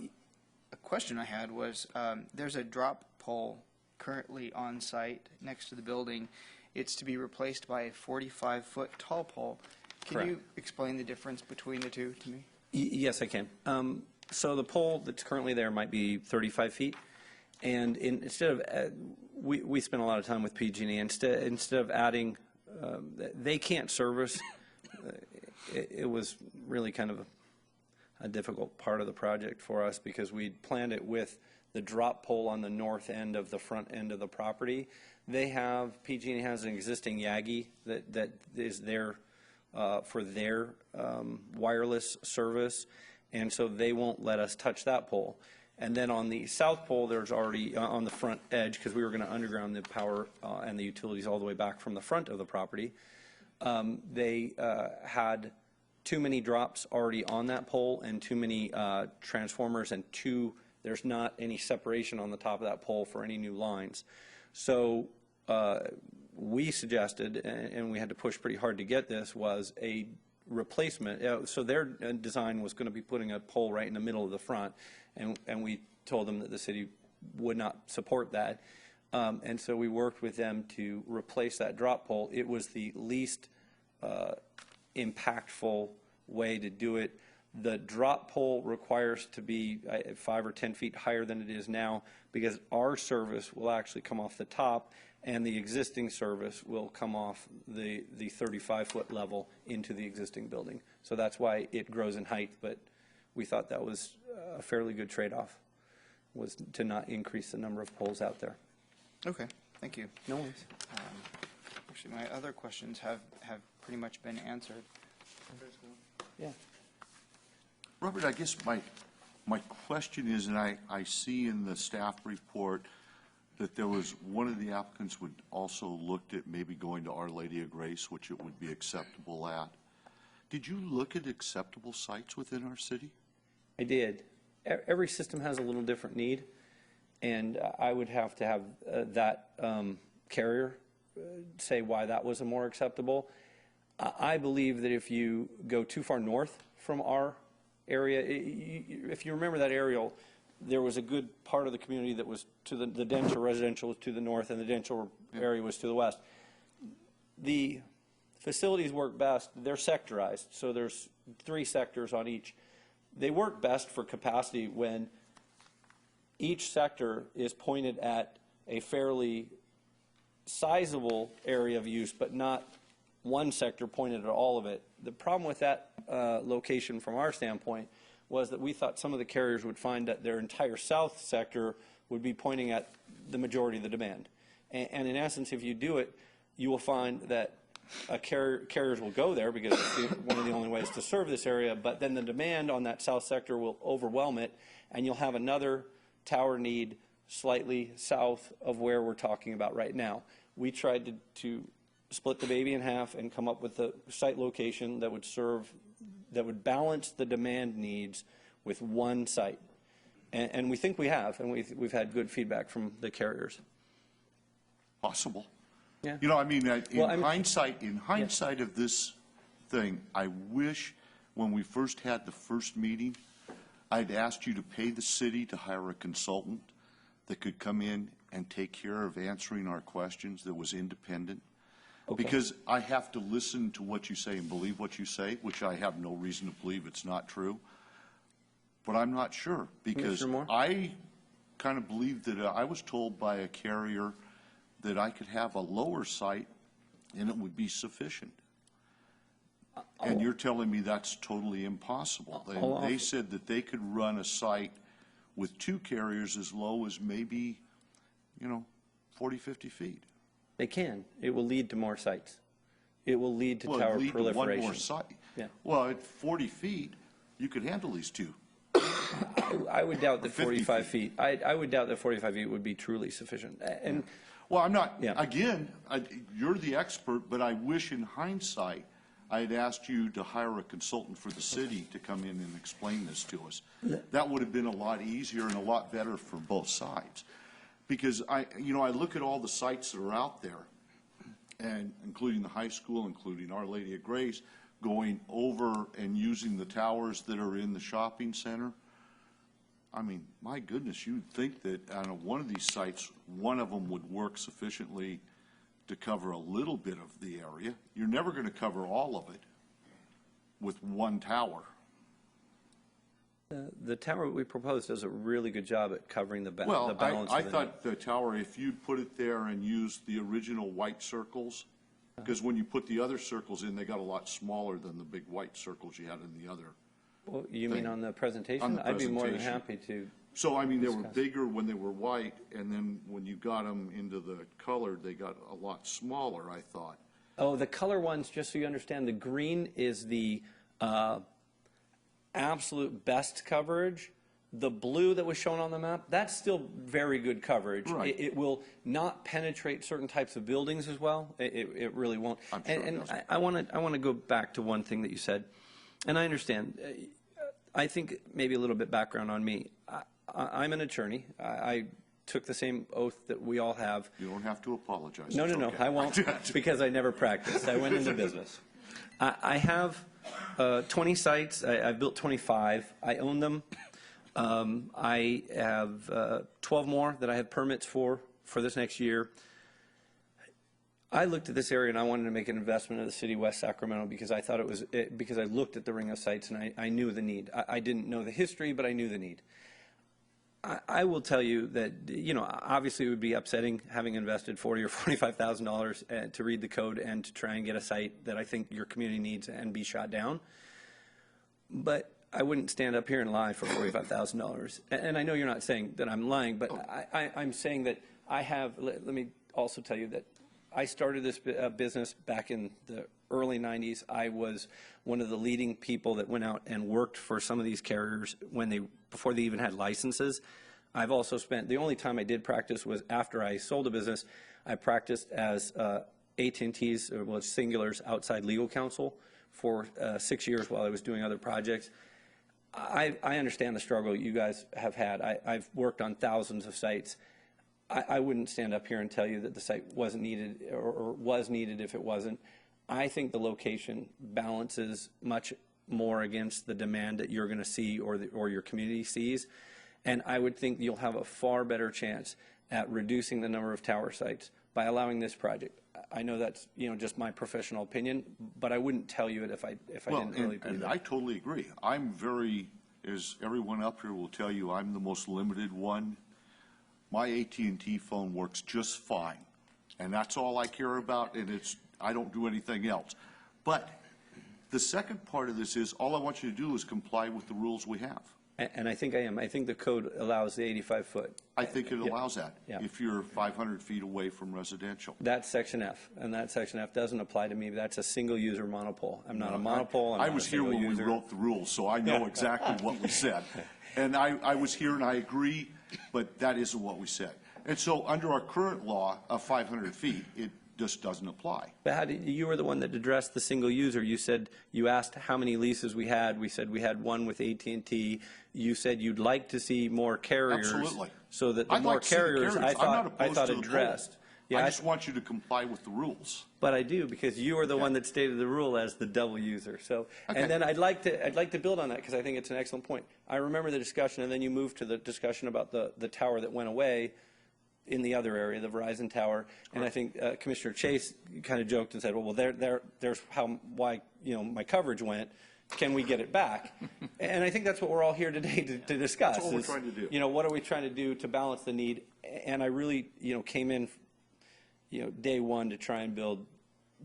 question I had was, there's a drop pole currently on site next to the building. It's to be replaced by a 45-foot tall pole. Can Correct. you explain the difference between the two to me? Yes, I can. So the pole that's currently there might be 35 feet. And instead of, we spent a lot of time with PG&E. Instead of adding, they can't service. It was really kind of a difficult part of the project for us because we planned it with the drop pole on the north end of the front end of the property. PG&E has an existing Yagi that is there for their wireless service, and so they won't let us touch that pole. And then on the south pole, there's already on the front edge, because we were going to underground the power and the utilities all the way back from the front of the property. They had too many drops already on that pole and too many transformers, and there's not any separation on the top of that pole for any new lines. So we suggested, and we had to push pretty hard to get this, was a replacement. So their design was going to be putting a pole right in the middle of the front, and we told them that the city would not support that. And so we worked with them to replace that drop pole. It was the least impactful way to do it. The drop pole requires to be 5 or 10 feet higher than it is now, because our service will actually come off the top and the existing service will come off the 35-foot level into the existing building. So that's why it grows in height, but we thought that was a fairly good trade-off, was to not increase the number of poles out there. Okay, thank you. No worries. Actually, my other questions have pretty much been answered. Yeah. Robert, I guess my question is, and I see in the staff report that there was one of the applicants would also looked at maybe going to Our Lady of Grace, which it would be acceptable at. Did you look at acceptable sites within our city? I did. Every system has a little different need, and I would have to have that carrier say why that was a more acceptable. I believe that if you go too far north from our area, if you remember that aerial, there was a good part of the community that was to the denser residential was to the north, and the denser area was to the west. The facilities work best, they're sectorized, so there's 3 sectors on each. They work best for capacity when each sector is pointed at a fairly sizable area of use, but not one sector pointed at all of it. The problem with that location from our standpoint was that we thought some of the carriers would find that their entire south sector would be pointing at the majority of the demand. And in essence, if you do it, you will find that carriers will go there because it's one of the only ways to serve this area, but then the demand on that south sector will overwhelm it, and you'll have another tower need slightly south of where we're talking about right now. We tried to split the baby in half and come up with a site location that would serve, that would balance the demand needs with one site. And we think we have, and we've had good feedback from the carriers. Possible. Yeah. You know, I mean, in hindsight of this thing, I wish when we first had the first meeting, I'd asked you to pay the city to hire a consultant that could come in and take care of answering our questions, that was independent. Okay. Because I have to listen to what you say and believe what you say, which I have no reason to believe it's not true. But I'm not sure, because I kind of believe that I was told by a carrier that I could have a lower site and it would be sufficient. And you're telling me that's totally impossible. They said that they could run a site with 2 carriers as low as maybe, 40, 50 feet. They can. It will lead to more sites. It will lead to tower lead proliferation. To one more site. Yeah. Well, at 40 feet, you could handle these 2. I would doubt that 45 feet. I would doubt that 45 feet would be truly sufficient. And well, I'm not. Yeah. Again, you're the expert, but I wish, in hindsight, I had asked you to hire a consultant for the city to come in and explain this to us. That would have been a lot easier and a lot better for both sides. Because I look at all the sites that are out there, and including the high school, including Our Lady of Grace, going over and using the towers that are in the shopping center. I mean, my goodness, you'd think that on one of these sites, one of them would work sufficiently to cover a little bit of the area. You're never going to cover all of it with one tower. The tower we proposed does a really good job at covering the balance. Well, I thought the tower, if you'd put it there and use the original white circles, because when you put the other circles in, they got a lot smaller than the big white circles you had in the other. Well, you mean on the presentation? On the I'd be more than happy to. So, I mean, they were bigger when they were white, and then when you got them into the colored, they got a lot smaller, I thought. Oh, the color ones, just so you understand, the green is the absolute best coverage. The blue that was shown on the map, that's still very good coverage. Right. It will not penetrate certain types of buildings as well. It really won't. I'm sure it doesn't. I want to go back to one thing that you said, and I understand. I think maybe a little bit background on me. I'm an attorney. I took the same oath that we all have. You don't have to apologize. No, no, I won't, because I never practiced. I went into business. I have 20 sites. I've built 25. I own them. I have 12 more that I have permits for this next year. I looked at this area and I wanted to make an investment in the city of West Sacramento because I thought because I looked at the ring of sites and I knew the need. I didn't know the history, but I knew the need. I will tell you that, obviously it would be upsetting having invested $40,000 or $45,000 to read the code and to try and get a site that I think your community needs and be shot down. But I wouldn't stand up here and lie for $45,000. And I know you're not saying that I'm lying, but I'm saying that I have, let me also tell you that I started this business back in the early 90s. I was one of the leading people that went out and worked for some of these carriers before they even had licenses. I've also spent, the only time I did practice was after I sold a business. I practiced as AT&T's, well, Singular's outside legal counsel, for 6 years while I was doing other projects. I understand the struggle you guys have had. I've worked on thousands of sites. I wouldn't stand up here and tell you that the site wasn't needed or was needed if it wasn't. I think the location balances much more against the demand that you're going to see or your community sees. And I would think you'll have a far better chance at reducing the number of tower sites by allowing this project. I know that's, you know, just my professional opinion, but I wouldn't tell you it if I didn't really believe and it. I totally agree. I'm very, as everyone up here will tell you, I'm the most limited one. My AT&T phone works just fine, and that's all I care about, and I don't do anything else. But the second part of this is, all I want you to do is comply with the rules we have. And I think I am. I think the code allows the 85-foot. I think it allows that, Yeah. if you're 500 feet away from residential. That's Section F, and that Section F doesn't apply to me. That's a single-user monopole. I'm not a monopole. I'm I not was a here single when we user. wrote the rules, so I know exactly what we said. And I was here and I agree, but that isn't what we said. And so under our current law of 500 feet, it just doesn't apply. But how did, you were the one that addressed the single user. You said, you asked how many leases we had. We said we had one with AT&T. You said you'd like to see more carriers. Absolutely. So that the I'd more like to see the carriers, I'm not I opposed thought to the addressed. rule. Yeah, I just want you to comply with the rules. But I do, because you are the one that stated the rule as the double user. So, Okay. and then I'd like to build on that, because I think it's an excellent point. I remember the discussion, and then you moved to the discussion about the tower that went away in the other area, the Verizon tower. And I think Commissioner Chase kind of joked and said, well, there's why my coverage went. Can we get it back? And I think that's what we're all here today to discuss. That's what we're trying to do. What are we trying to do to balance the need? And I really, came in, day one to try and build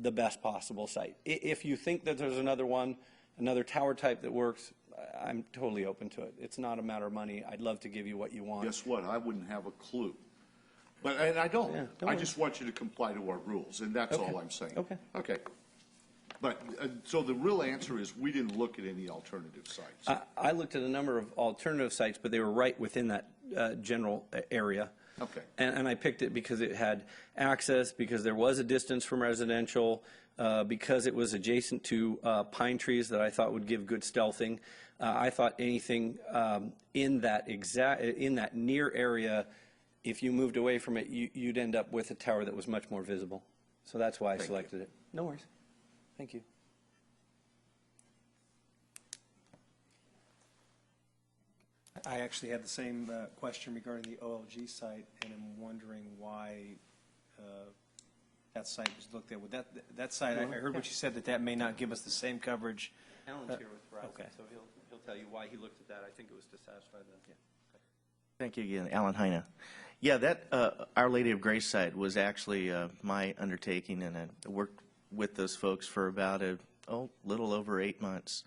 the best possible site. If you think that there's another one, another tower type that works, I'm totally open to it. It's not a matter of money. I'd love to give you what you want. Guess what? I wouldn't have a clue. And I don't. Yeah, don't I worry. just want you to comply to our rules, and that's all I'm saying. Okay. Okay. But, so the real answer is, we didn't look at any alternative sites. I looked at a number of alternative sites, but they were right within that general area. Okay. And I picked it because it had access, because there was a distance from residential, because it was adjacent to pine trees that I thought would give good stealthing. I thought anything in that near area, if you moved away from it, you'd end up with a tower that was much more visible. So that's why I selected it. No worries. Thank you. I actually had the same question regarding the OLG site, and I'm wondering why that site was looked at. Would that site, I heard what you said, that may not give us the same coverage. Alan's here with Verizon, okay. so he'll tell you why he looked at that. I think it was to satisfy the. Thank you again, Alan Heine. Yeah, that Our Lady of Grace site was actually my undertaking, and I worked with those folks for about a little over 8 months.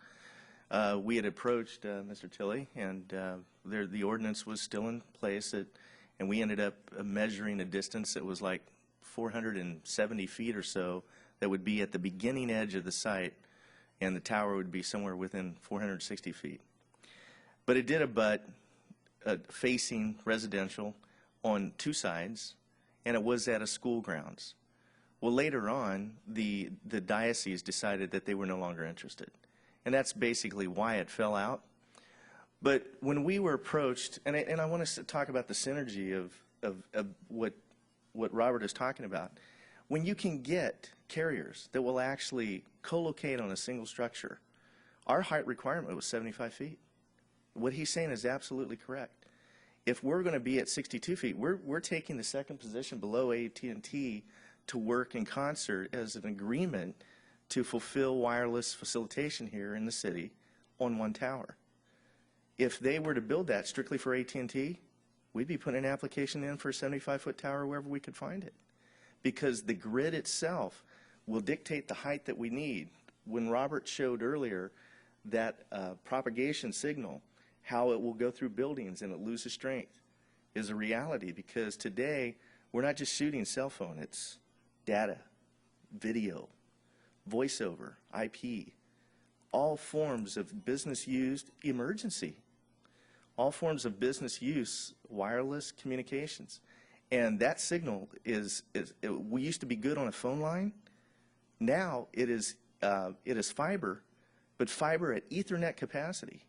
We had approached Mr. Tilley, and the ordinance was still in place, and we ended up measuring a distance that was like 470 feet or so that would be at the beginning edge of the site, and the tower would be somewhere within 460 feet. But it did abut facing residential on two sides, and it was at a school grounds. Well, later on, the diocese decided that they were no longer interested. And that's basically why it fell out. But when we were approached, and I want to talk about the synergy of what Robert is talking about. When you can get carriers that will actually co-locate on a single structure, our height requirement was 75 feet. What he's saying is absolutely correct. If we're going to be at 62 feet, we're taking the second position below AT&T to work in concert as an agreement to fulfill wireless facilitation here in the city on one tower. If they were to build that strictly for AT&T, we'd be putting an application in for a 75-foot tower wherever we could find it, because the grid itself will dictate the height that we need. When Robert showed earlier that propagation signal, how it will go through buildings and it loses strength, is a reality, because today we're not just shooting cell phone, it's data, video, voice over, IP, all forms of business used emergency, all forms of business use wireless communications. And that signal we used to be good on a phone line. Now it is it is fiber, but fiber at Ethernet capacity.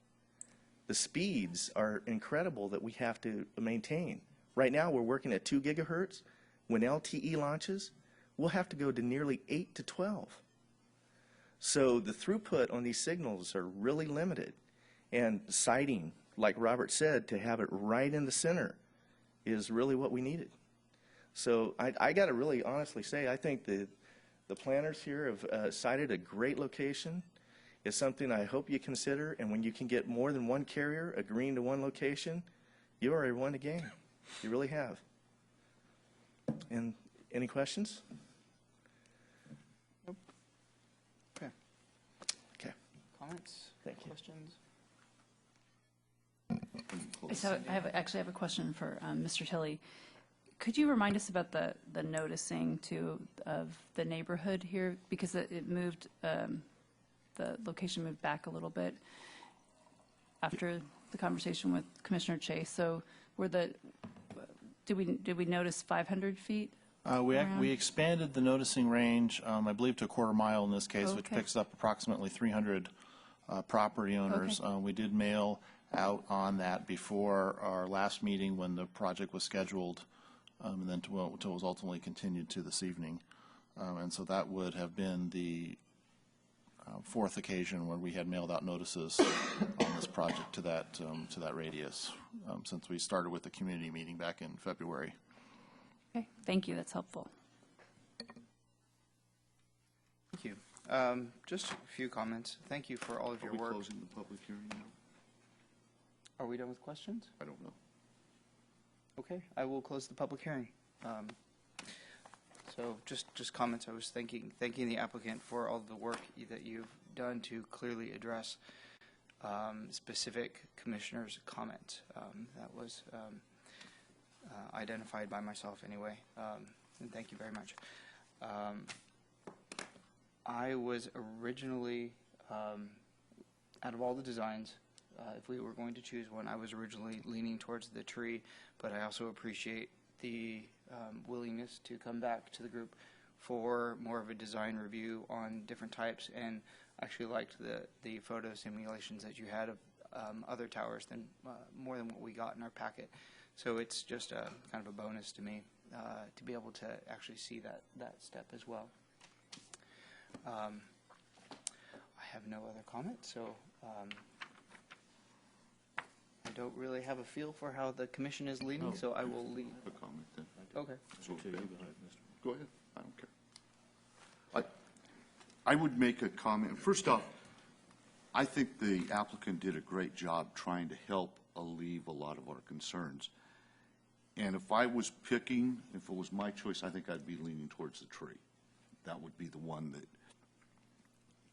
The speeds are incredible that we have to maintain. Right now, we're working at 2 gigahertz. When LTE launches, we'll have to go to nearly 8 to 12. So the throughput on these signals are really limited. And siting, like Robert said, to have it right in the center is really what we needed. So I got to really honestly say, I think the planners here have cited a great location. It's something I hope you consider, and when you can get more than one carrier agreeing to one location, you already won the game. You really have. And any questions? Nope. Okay. Okay. Comments? Thank you. Questions? So I have a question for Mr. Tilley. Could you remind us about the noticing too of the neighborhood here, because it moved, the location moved back a little bit after the conversation with Commissioner Chase. So did we notice 500 feet? We expanded the noticing range, I believe, to a quarter mile in this case, which Okay. picks up approximately 300 property owners. Okay. We did mail out on that before our last meeting when the project was scheduled, and then until it was ultimately continued to this evening. And so that would have been the fourth occasion where we had mailed out notices on this project to that radius, since we started with the community meeting back in February. Okay, thank you, that's helpful. Thank you. Just a few comments. Thank you for all of your Are we work. closing the public hearing now? Are we done with questions? I don't know. Okay, I will close the public hearing. So just comments. I was thanking the applicant for all the work that you've done to clearly address specific commissioners' comments. That was identified by myself anyway, and thank you very much. I was originally, out of all the designs, if we were going to choose one, I was originally leaning towards the tree, but I also appreciate the willingness to come back to the group for more of a design review on different types, and actually liked the photo simulations that you had of other towers than more than what we got in our packet. So it's just a kind of a bonus to me to be able to actually see that step as well. I have no other comments, so I don't really have a feel for how the commission is leaning, so I will leave. A comment then. Okay. So, go ahead. I don't care. I would make a comment. First off, I think the applicant did a great job trying to help alleviate a lot of our concerns. And if I was picking, if it was my choice, I think I'd be leaning towards the tree. That would be the one that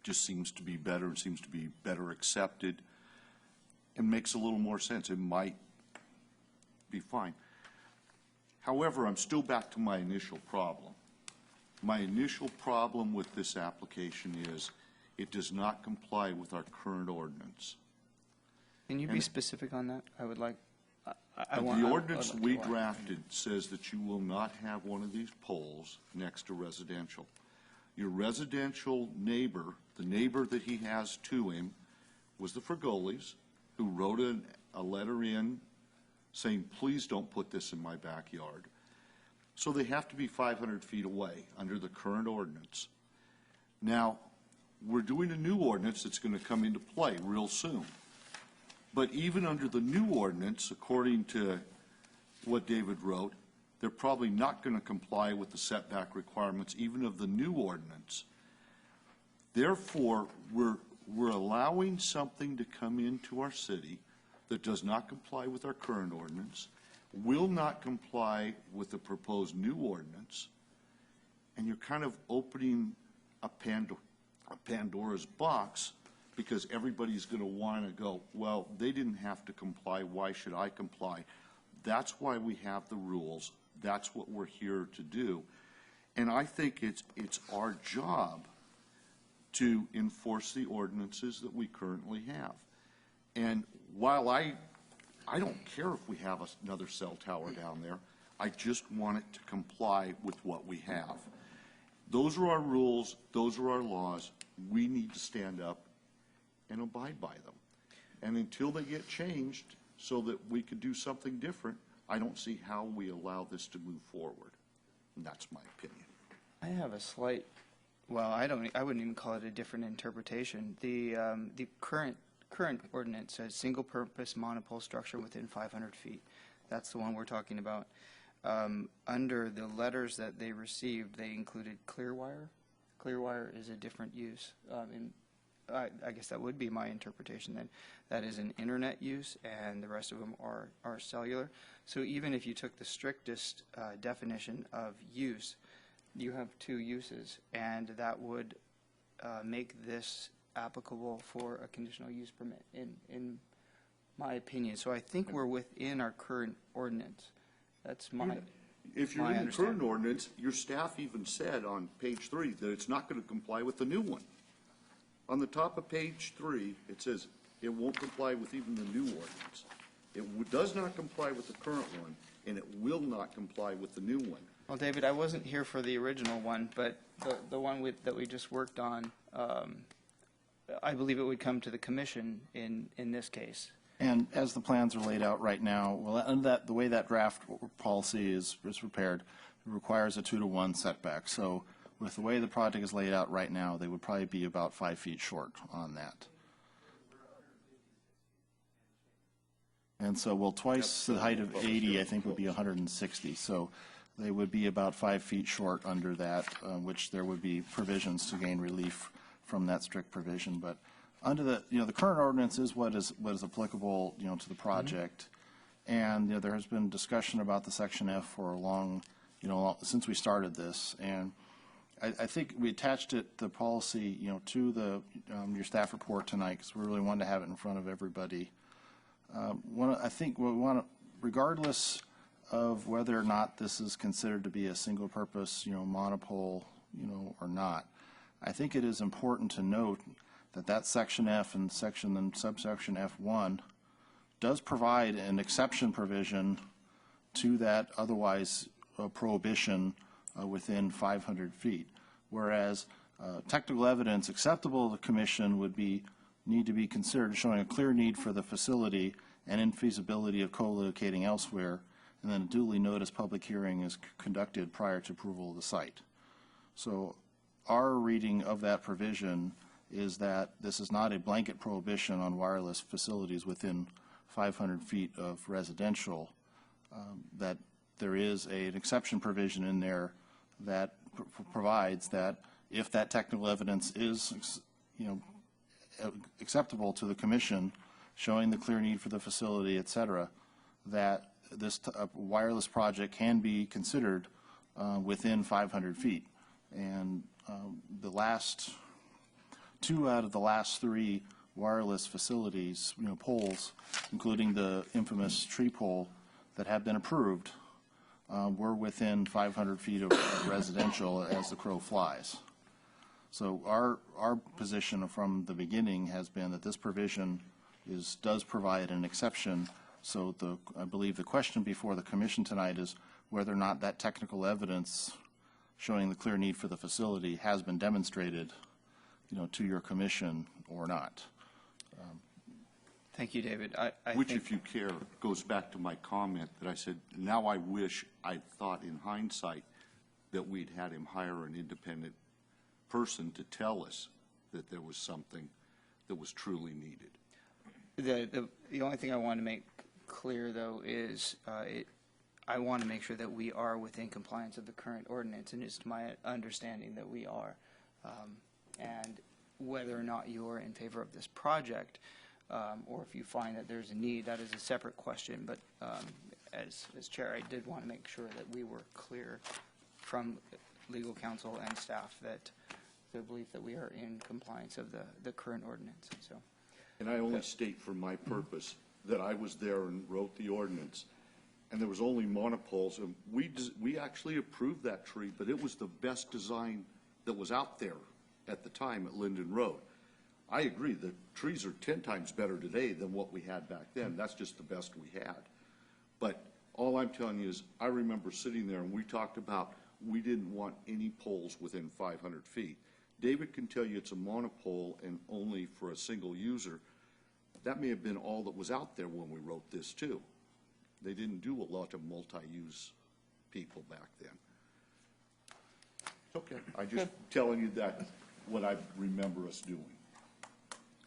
just seems to be better and seems to be better accepted and makes a little more sense. It might be fine. However, I'm still back to my initial problem. My initial problem with this application is it does not comply with our current ordinance. Can you be specific on that? I would like. The ordinance we drafted says that you will not have one of these poles next to residential. Your residential neighbor, the neighbor that he has to him, was the Fergolis, who wrote a letter in saying, please don't put this in my backyard. So they have to be 500 feet away under the current ordinance. Now, we're doing a new ordinance that's going to come into play real soon. But even under the new ordinance, according to what David wrote, they're probably not going to comply with the setback requirements even of the new ordinance. Therefore, we're allowing something to come into our city that does not comply with our current ordinance, will not comply with the proposed new ordinance, and you're kind of opening a Pandora's box, because everybody's going to want to go, well, they didn't have to comply, why should I comply? That's why we have the rules. That's what we're here to do. And I think it's our job to enforce the ordinances that we currently have. And while I don't care if we have another cell tower down there, I just want it to comply with what we have. Those are our rules, those are our laws. we need to stand up and abide by them. And until they get changed so that we could do something different, I don't see how we allow this to move forward. And that's my opinion. I have a slight, well, I wouldn't even call it a different interpretation. The current ordinance says single-purpose monopole structure within 500 feet. That's the one we're talking about. Under the letters that they received, they included clear wire. Clear wire is a different use. I guess that would be my interpretation then. That is an internet use, and the rest of them are cellular. So even if you took the strictest definition of use, you have two uses, and that would make this applicable for a conditional use permit, in my opinion. So I think we're within our current ordinance. That's my If you're my in the understanding. current ordinance, your staff even said on page 3 that it's not going to comply with the new one. On the top of page 3, it says it won't comply with even the new ordinance. It does not comply with the current one, and it will not comply with the new one. Well, David, I wasn't here for the original one, but the one that we just worked on, I believe it would come to the commission in this case. And as the plans are laid out right now, well, and the way that draft policy is prepared, it requires a 2-to-1 setback. So with the way the project is laid out right now, they would probably be about 5 feet short on that. And so, well, twice the height of 80, I think, would be 160. So they would be about 5 feet short under that, which there would be provisions to gain relief from that strict provision. But under the, the current ordinance is what is applicable, to the project. And, there has been discussion about the Section F for a long, since we started this. And I think we attached the policy, to your staff report tonight, because we really wanted to have it in front of everybody. I think we want to, regardless of whether or not this is considered to be a single-purpose, monopole, or not, I think it is important to note that Section F and subsection F1 does provide an exception provision to that otherwise prohibition within 500 feet, whereas technical evidence acceptable to the commission would need to be considered showing a clear need for the facility and infeasibility of co-locating elsewhere, and then a duly noticed public hearing is conducted prior to approval of the site. So our reading of that provision is that this is not a blanket prohibition on wireless facilities within 500 feet of residential, that there is an exception provision in there that provides that if that technical evidence is, acceptable to the commission, showing the clear need for the facility, et cetera, that this wireless project can be considered within 500 feet. And the last 2 out of the last 3 wireless facilities, poles, including the infamous tree pole that have been approved, were within 500 feet of residential as the crow flies. So our position from the beginning has been that this provision does provide an exception. So I believe the question before the commission tonight is whether or not that technical evidence showing the clear need for the facility has been demonstrated, to your commission or not. Thank you, David. Which, if you care, goes back to my comment that I said, now I wish I'd thought in hindsight that we'd had him hire an independent person to tell us that there was something that was truly needed. The only thing I want to make clear, though, is I want to make sure that we are within compliance of the current ordinance, and it's my understanding that we are. And whether or not you're in favor of this project, or if you find that there's a need, that is a separate question. But as chair, I did want to make sure that we were clear from legal counsel and staff that the belief that we are in compliance of the current ordinance. So, and I only state for my purpose that I was there and wrote the ordinance, and there was only monopoles, and we actually approved that tree, but it was the best design that was out there at the time at Linden Road. I agree, the trees are 10 times better today than what we had back then. That's just the best we had. But all I'm telling you is I remember sitting there and we talked about we didn't want any poles within 500 feet. David can tell you it's a monopole and only for a single user. That may have been all that was out there when we wrote this too. They didn't do a lot of multi-use people back then. It's okay. I'm just telling you that what I remember us doing.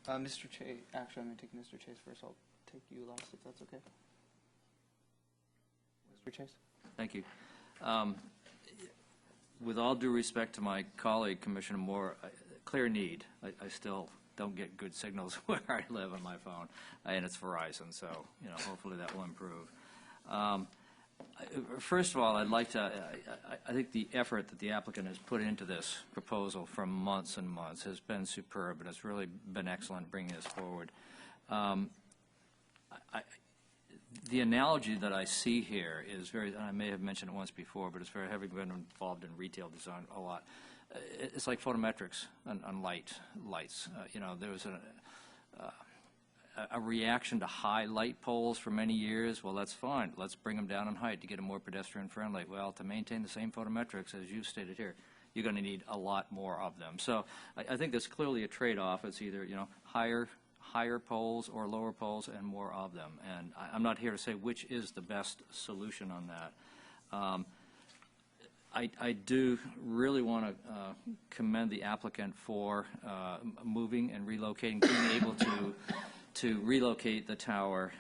Mr. Chase, actually, I'm going to take Mr. Chase first. I'll take you last, if that's okay. Mr. Chase? Thank you. With all due respect to my colleague, Commissioner Moore, clear need. I still don't get good signals where I live on my phone, and it's Verizon, so hopefully that will improve. First of all, I'd like to, I think the effort that the applicant has put into this proposal for months and months has been superb, and it's really been excellent bringing this forward. The analogy that I see here is very, and I may have mentioned it once before, but it's very, having been involved in retail design a lot. It's like photometrics on lights. There was a reaction to high light poles for many years. Well, that's fine. Let's bring them down in height to get them more pedestrian friendly. Well, to maintain the same photometrics as you stated here, you're going to need a lot more of them. So I think there's clearly a trade-off. It's either higher poles or lower poles and more of them. And I'm not here to say which is the best solution on that. I do really want to commend the applicant for moving and relocating, being able to relocate the tower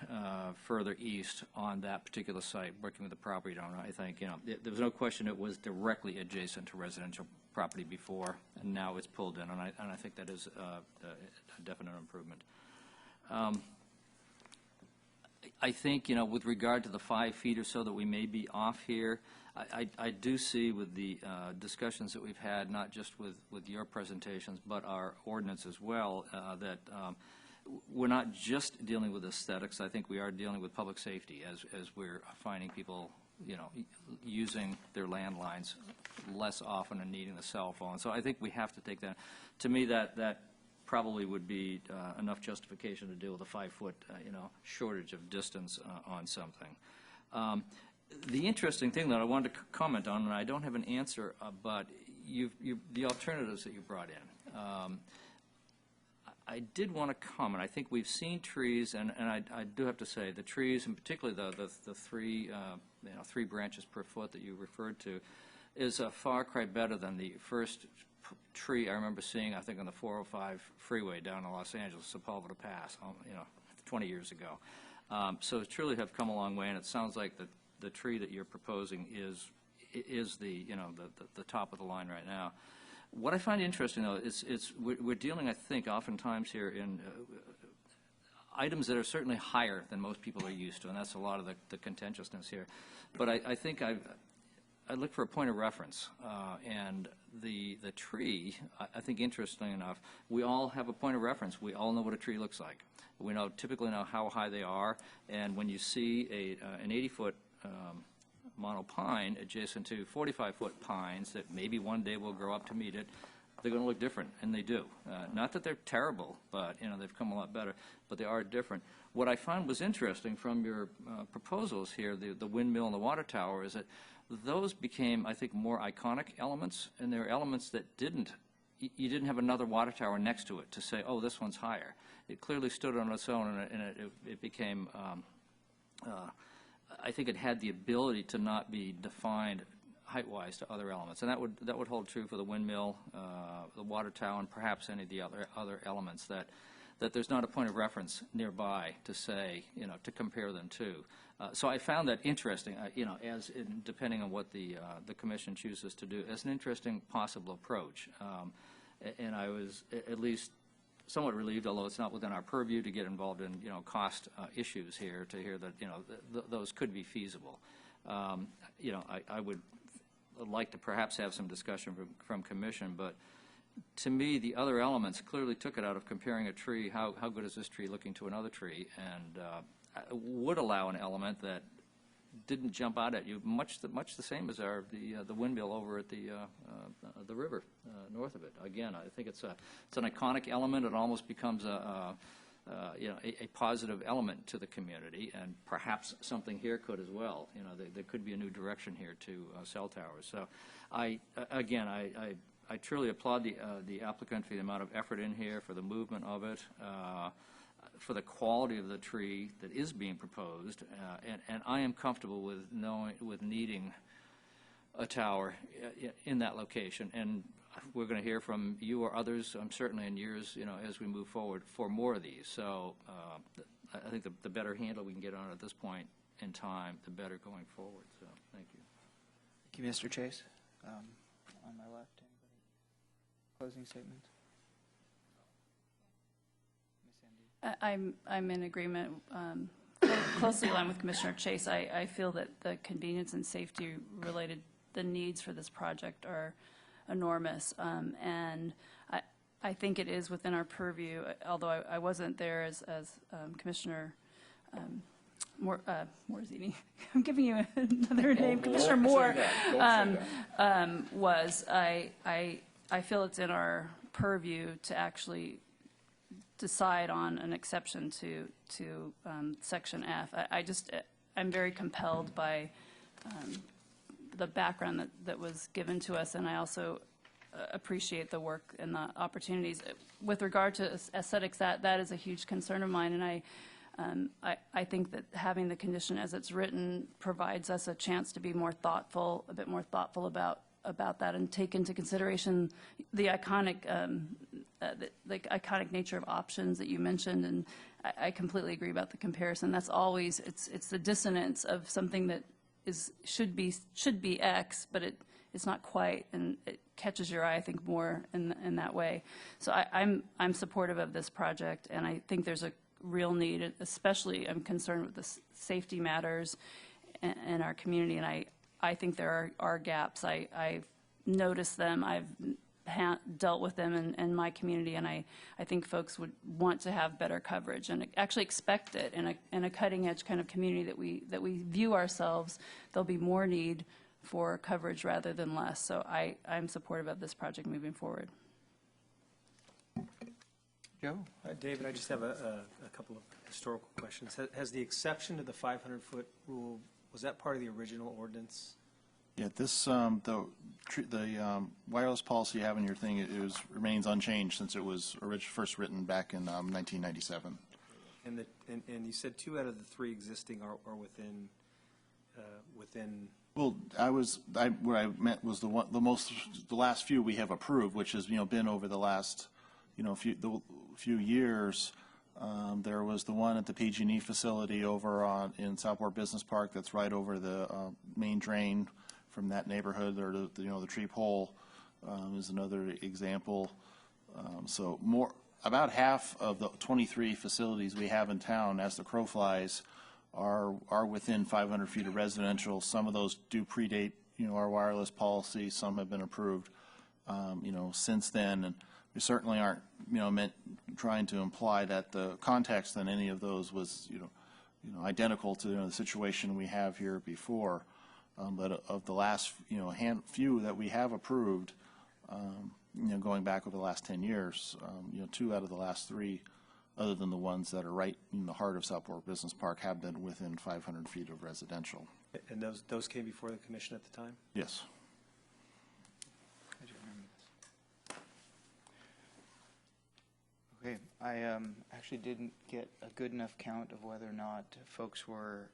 further east on that particular site, working with the property owner. I think, there was no question it was directly adjacent to residential property before, and now it's pulled in, and I think that is a definite improvement. I think, with regard to the 5 feet or so that we may be off here, I do see with the discussions that we've had, not just with your presentations, but our ordinance as well, that we're not just dealing with aesthetics. I think we are dealing with public safety as we're finding people, using their landlines less often and needing the cell phone. So I think we have to take that. To me, that probably would be enough justification to deal with a 5-foot, shortage of distance on something. The interesting thing that I wanted to comment on, and I don't have an answer, but the alternatives that you brought in. I did want to comment. I think we've seen trees, and I do have to say the trees, and particularly the three three branches per foot that you referred to, is a far cry better than the first tree I remember seeing, I think, on the 405 freeway down in Los Angeles, Sepulveda Pass, 20 years ago. So it truly have come a long way, and it sounds like the tree that you're proposing is the the top of the line right now. What I find interesting, though, is we're dealing, I think, oftentimes here in items that are certainly higher than most people are used to, and that's a lot of the contentiousness here. But I think I look for a point of reference, and the tree, I think, interestingly enough, we all have a point of reference. We all know what a tree looks like. We typically know how high they are, and when you see an 80-foot monopine adjacent to 45-foot pines that maybe one day will grow up to meet it, they're going to look different, and they do. Not that they're terrible, but they've come a lot better, but they are different. What I found was interesting from your proposals here, the windmill and the water tower, is that those became, I think, more iconic elements, and they're elements that you didn't have another water tower next to it to say, oh, this one's higher. It clearly stood on its own, and it became I think it had the ability to not be defined height-wise to other elements, and that would hold true for the windmill, the water tower, and perhaps any of the other elements that there's not a point of reference nearby to say, to compare them to. So I found that interesting, depending on what the commission chooses to do, as an interesting possible approach, and I was at least somewhat relieved, although it's not within our purview to get involved in cost issues here, to hear that those could be feasible. I would like to perhaps have some discussion from commission, but to me the other elements clearly took it out of comparing a tree. How good is this tree looking to another tree, and would allow an element that didn't jump out at you, much the same as the windmill over at the river north of it. Again, I think it's an iconic element. It almost becomes a positive element to the community, and perhaps something here could as well. There could be a new direction here to cell towers. So, I I truly applaud the applicant for the amount of effort in here, for the movement of it, for the quality of the tree that is being proposed, and I am comfortable with needing a tower in that location. And we're going to hear from you or others, certainly in years, as we move forward, for more of these. So I think the better handle we can get on it at this point in time, the better going forward. So thank you. Thank you, Mr. Chase. On my left, anybody? Closing statements? Ms. Sandin? I'm in agreement, closely aligned with Commissioner Chase. I feel that the convenience and safety related, the needs for this project are enormous, and I think it is within our purview, although I wasn't there as Commissioner Morzini, I'm giving you another name, Commissioner Moore, was. I feel it's in our purview to actually decide on an exception to Section F. I'm very compelled by the background that was given to us, and I also appreciate the work and the opportunities. With regard to aesthetics, that is a huge concern of mine, and I think that having the condition as it's written provides us a chance to be more thoughtful, a bit more thoughtful about that, and take into consideration the iconic nature of options that you mentioned. And I completely agree about the comparison. That's always it's the dissonance of something that should be X, but it's not quite, and it catches your eye, I think, more in that way. So I'm supportive of this project, and I think there's a real need, especially I'm concerned with the safety matters in our community, and I think there are gaps. I've noticed them. I've dealt with them in my community, and I think folks would want to have better coverage and actually expect it in a cutting-edge kind of community that we view ourselves. There'll be more need for coverage rather than less. So I'm supportive of this project moving forward. Joe? David, I just have a couple of historical questions. Has the exception to the 500-foot rule, was that part of the original ordinance? Yeah, this, the wireless policy you have in your thing, it remains unchanged since it was first written back in 1997. And you said 2 out of the 3 existing are within. Well, what I meant was the last few we have approved, which has been over the last few years. There was the one at the PG&E facility over in Southport Business Park that's right over the main drain from that neighborhood, or the tree pole is another example. So about half of the 23 facilities we have in town, as the crow flies, are within 500 feet of residential. Some of those do predate our wireless policy. Some have been approved since then, and we certainly aren't trying to imply that the context in any of those was identical to the situation we have here before. But of the last few that we have approved, going back over the last 10 years, 2 out of the last 3, other than the ones that are right in the heart of Southport Business Park, have been within 500 feet of residential. And those came before the commission at the time? Yes. I do remember this. Okay, I actually didn't get a good enough count of whether or not folks were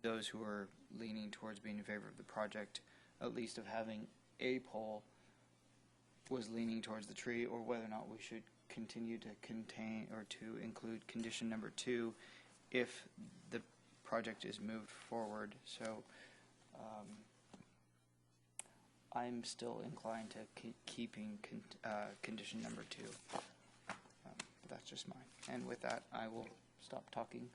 those who are leaning towards being in favor of the project, at least of having a pole, was leaning towards the tree, or whether or not we should continue to contain or to include condition number 2 if the project is moved forward. So I'm still inclined to keeping condition number 2. But that's just mine. And with that, I will stop talking.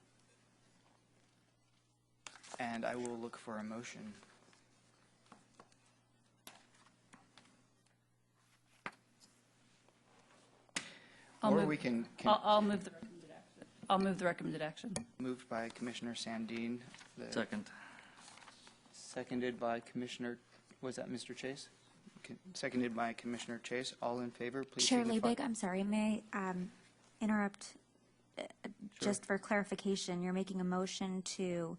And I will look for a motion. Or we can I'll move the recommended action. I'll move the recommended action. Moved by Commissioner Sandin. Second. Seconded by Commissioner, was that Mr. Chase? Seconded by Commissioner Chase. All in favor, please Chair signify. Liebig, I'm sorry, may I interrupt just for clarification? You're making a motion to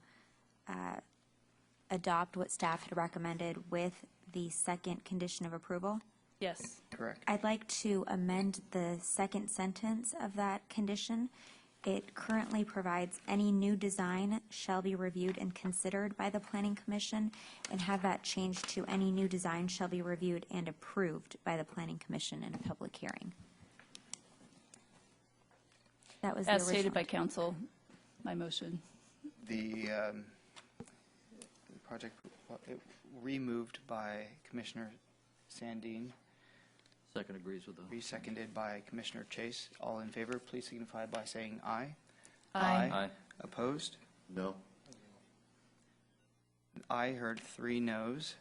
adopt what staff had recommended with the second condition of approval. Yes. Correct. I'd like to amend the second sentence of that condition. It currently provides any new design shall be reviewed and considered by the Planning Commission, and have that changed to any new design shall be reviewed and approved by the Planning Commission in a public hearing. That was the As original. stated by council, my motion. The project removed by Commissioner Sandine, Second agrees with the. reseconded by Commissioner Chase. All in favor, please signify by saying aye. Aye. Aye. Opposed? No. I heard 3 noes.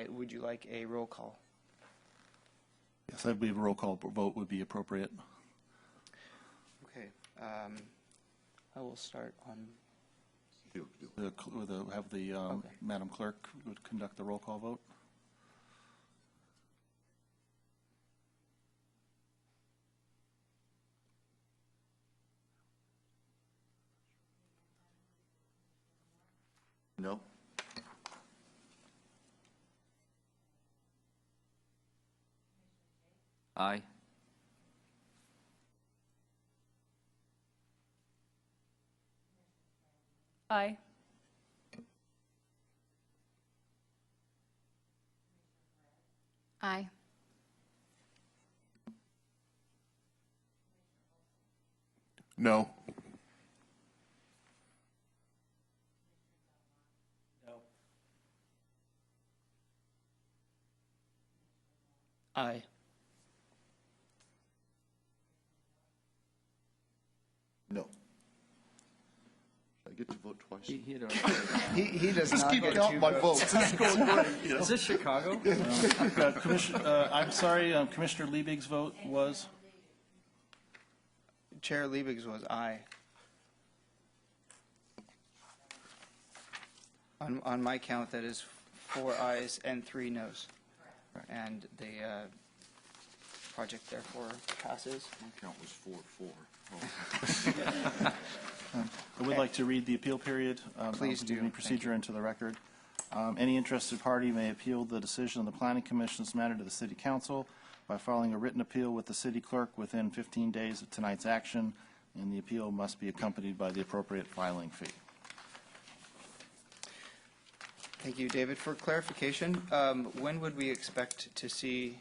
Would you like a roll call? Yes, I believe a roll call vote would be appropriate. Okay. I will start on, Have the Okay. Madam Clerk would conduct the roll call vote. No. Aye. Aye. Aye. No. aye. No. Should I get to vote twice? He He does Just not keep get counting to my vote. votes. It's going great, you know? Is this Chicago? I'm sorry, Commissioner Liebig's vote was? Chair Liebig's was aye. On my count, that is 4 ayes and 3 noes. And the project therefore passes. My count was 4-4. I would like to read the appeal period. Please do. Giving procedure into the record. Any interested party may appeal the decision of the Planning Commission's matter to the City Council by filing a written appeal with the City Clerk within 15 days of tonight's action, and the appeal must be accompanied by the appropriate filing fee. Thank you, David. For clarification, when would we expect to see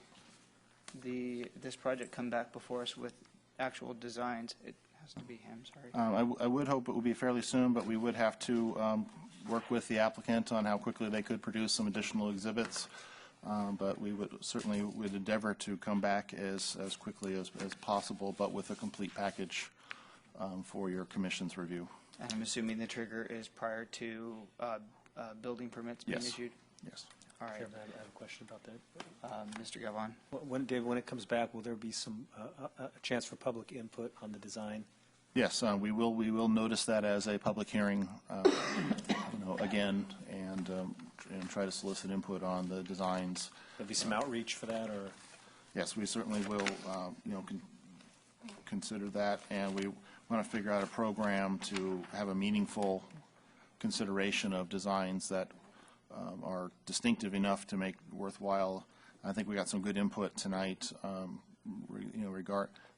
this project come back before us with actual designs? It has to be him, sorry. I would hope it would be fairly soon, but we would have to work with the applicant on how quickly they could produce some additional exhibits. But we would certainly would endeavor to come back as quickly as possible, but with a complete package for your commission's review. And I'm assuming the trigger is prior to building permits being Yes. issued? Yes. All right. Chairman, I have a question about that. Mr. Gavon? David, when it comes back, will there be some, a chance for public input on the design? Yes, we will notice that as a public hearing, again, and try to solicit input on the designs. There'll be some outreach for that, or? Yes, we certainly will, consider that, and we want to figure out a program to have a meaningful consideration of designs that are distinctive enough to make worthwhile. I think we got some good input tonight,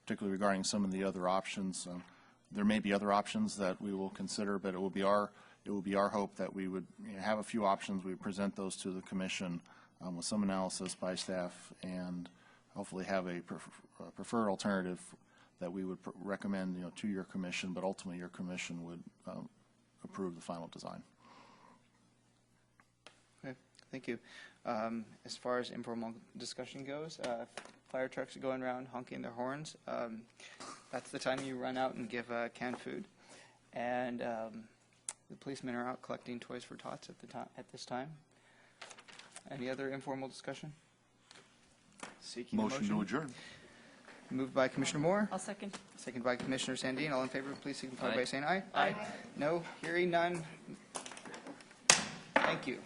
particularly regarding some of the other options. There may be other options that we will consider, but it will be our hope that we would have a few options. We present those to the commission with some analysis by staff, and hopefully have a preferred alternative that we would recommend, to your commission, but ultimately your commission would approve the final design. Okay, thank you. As far as informal discussion goes, fire trucks are going around honking their horns. That's the time you run out and give canned food. And the policemen are out collecting toys for tots at this time. Any other informal discussion? Seeking a Motion to adjourn. Moved by Commissioner Moore. I'll second. Second by Commissioner Sandine. All in favor, please signify Aye. by saying aye. Aye. No, hearing none. Thank you.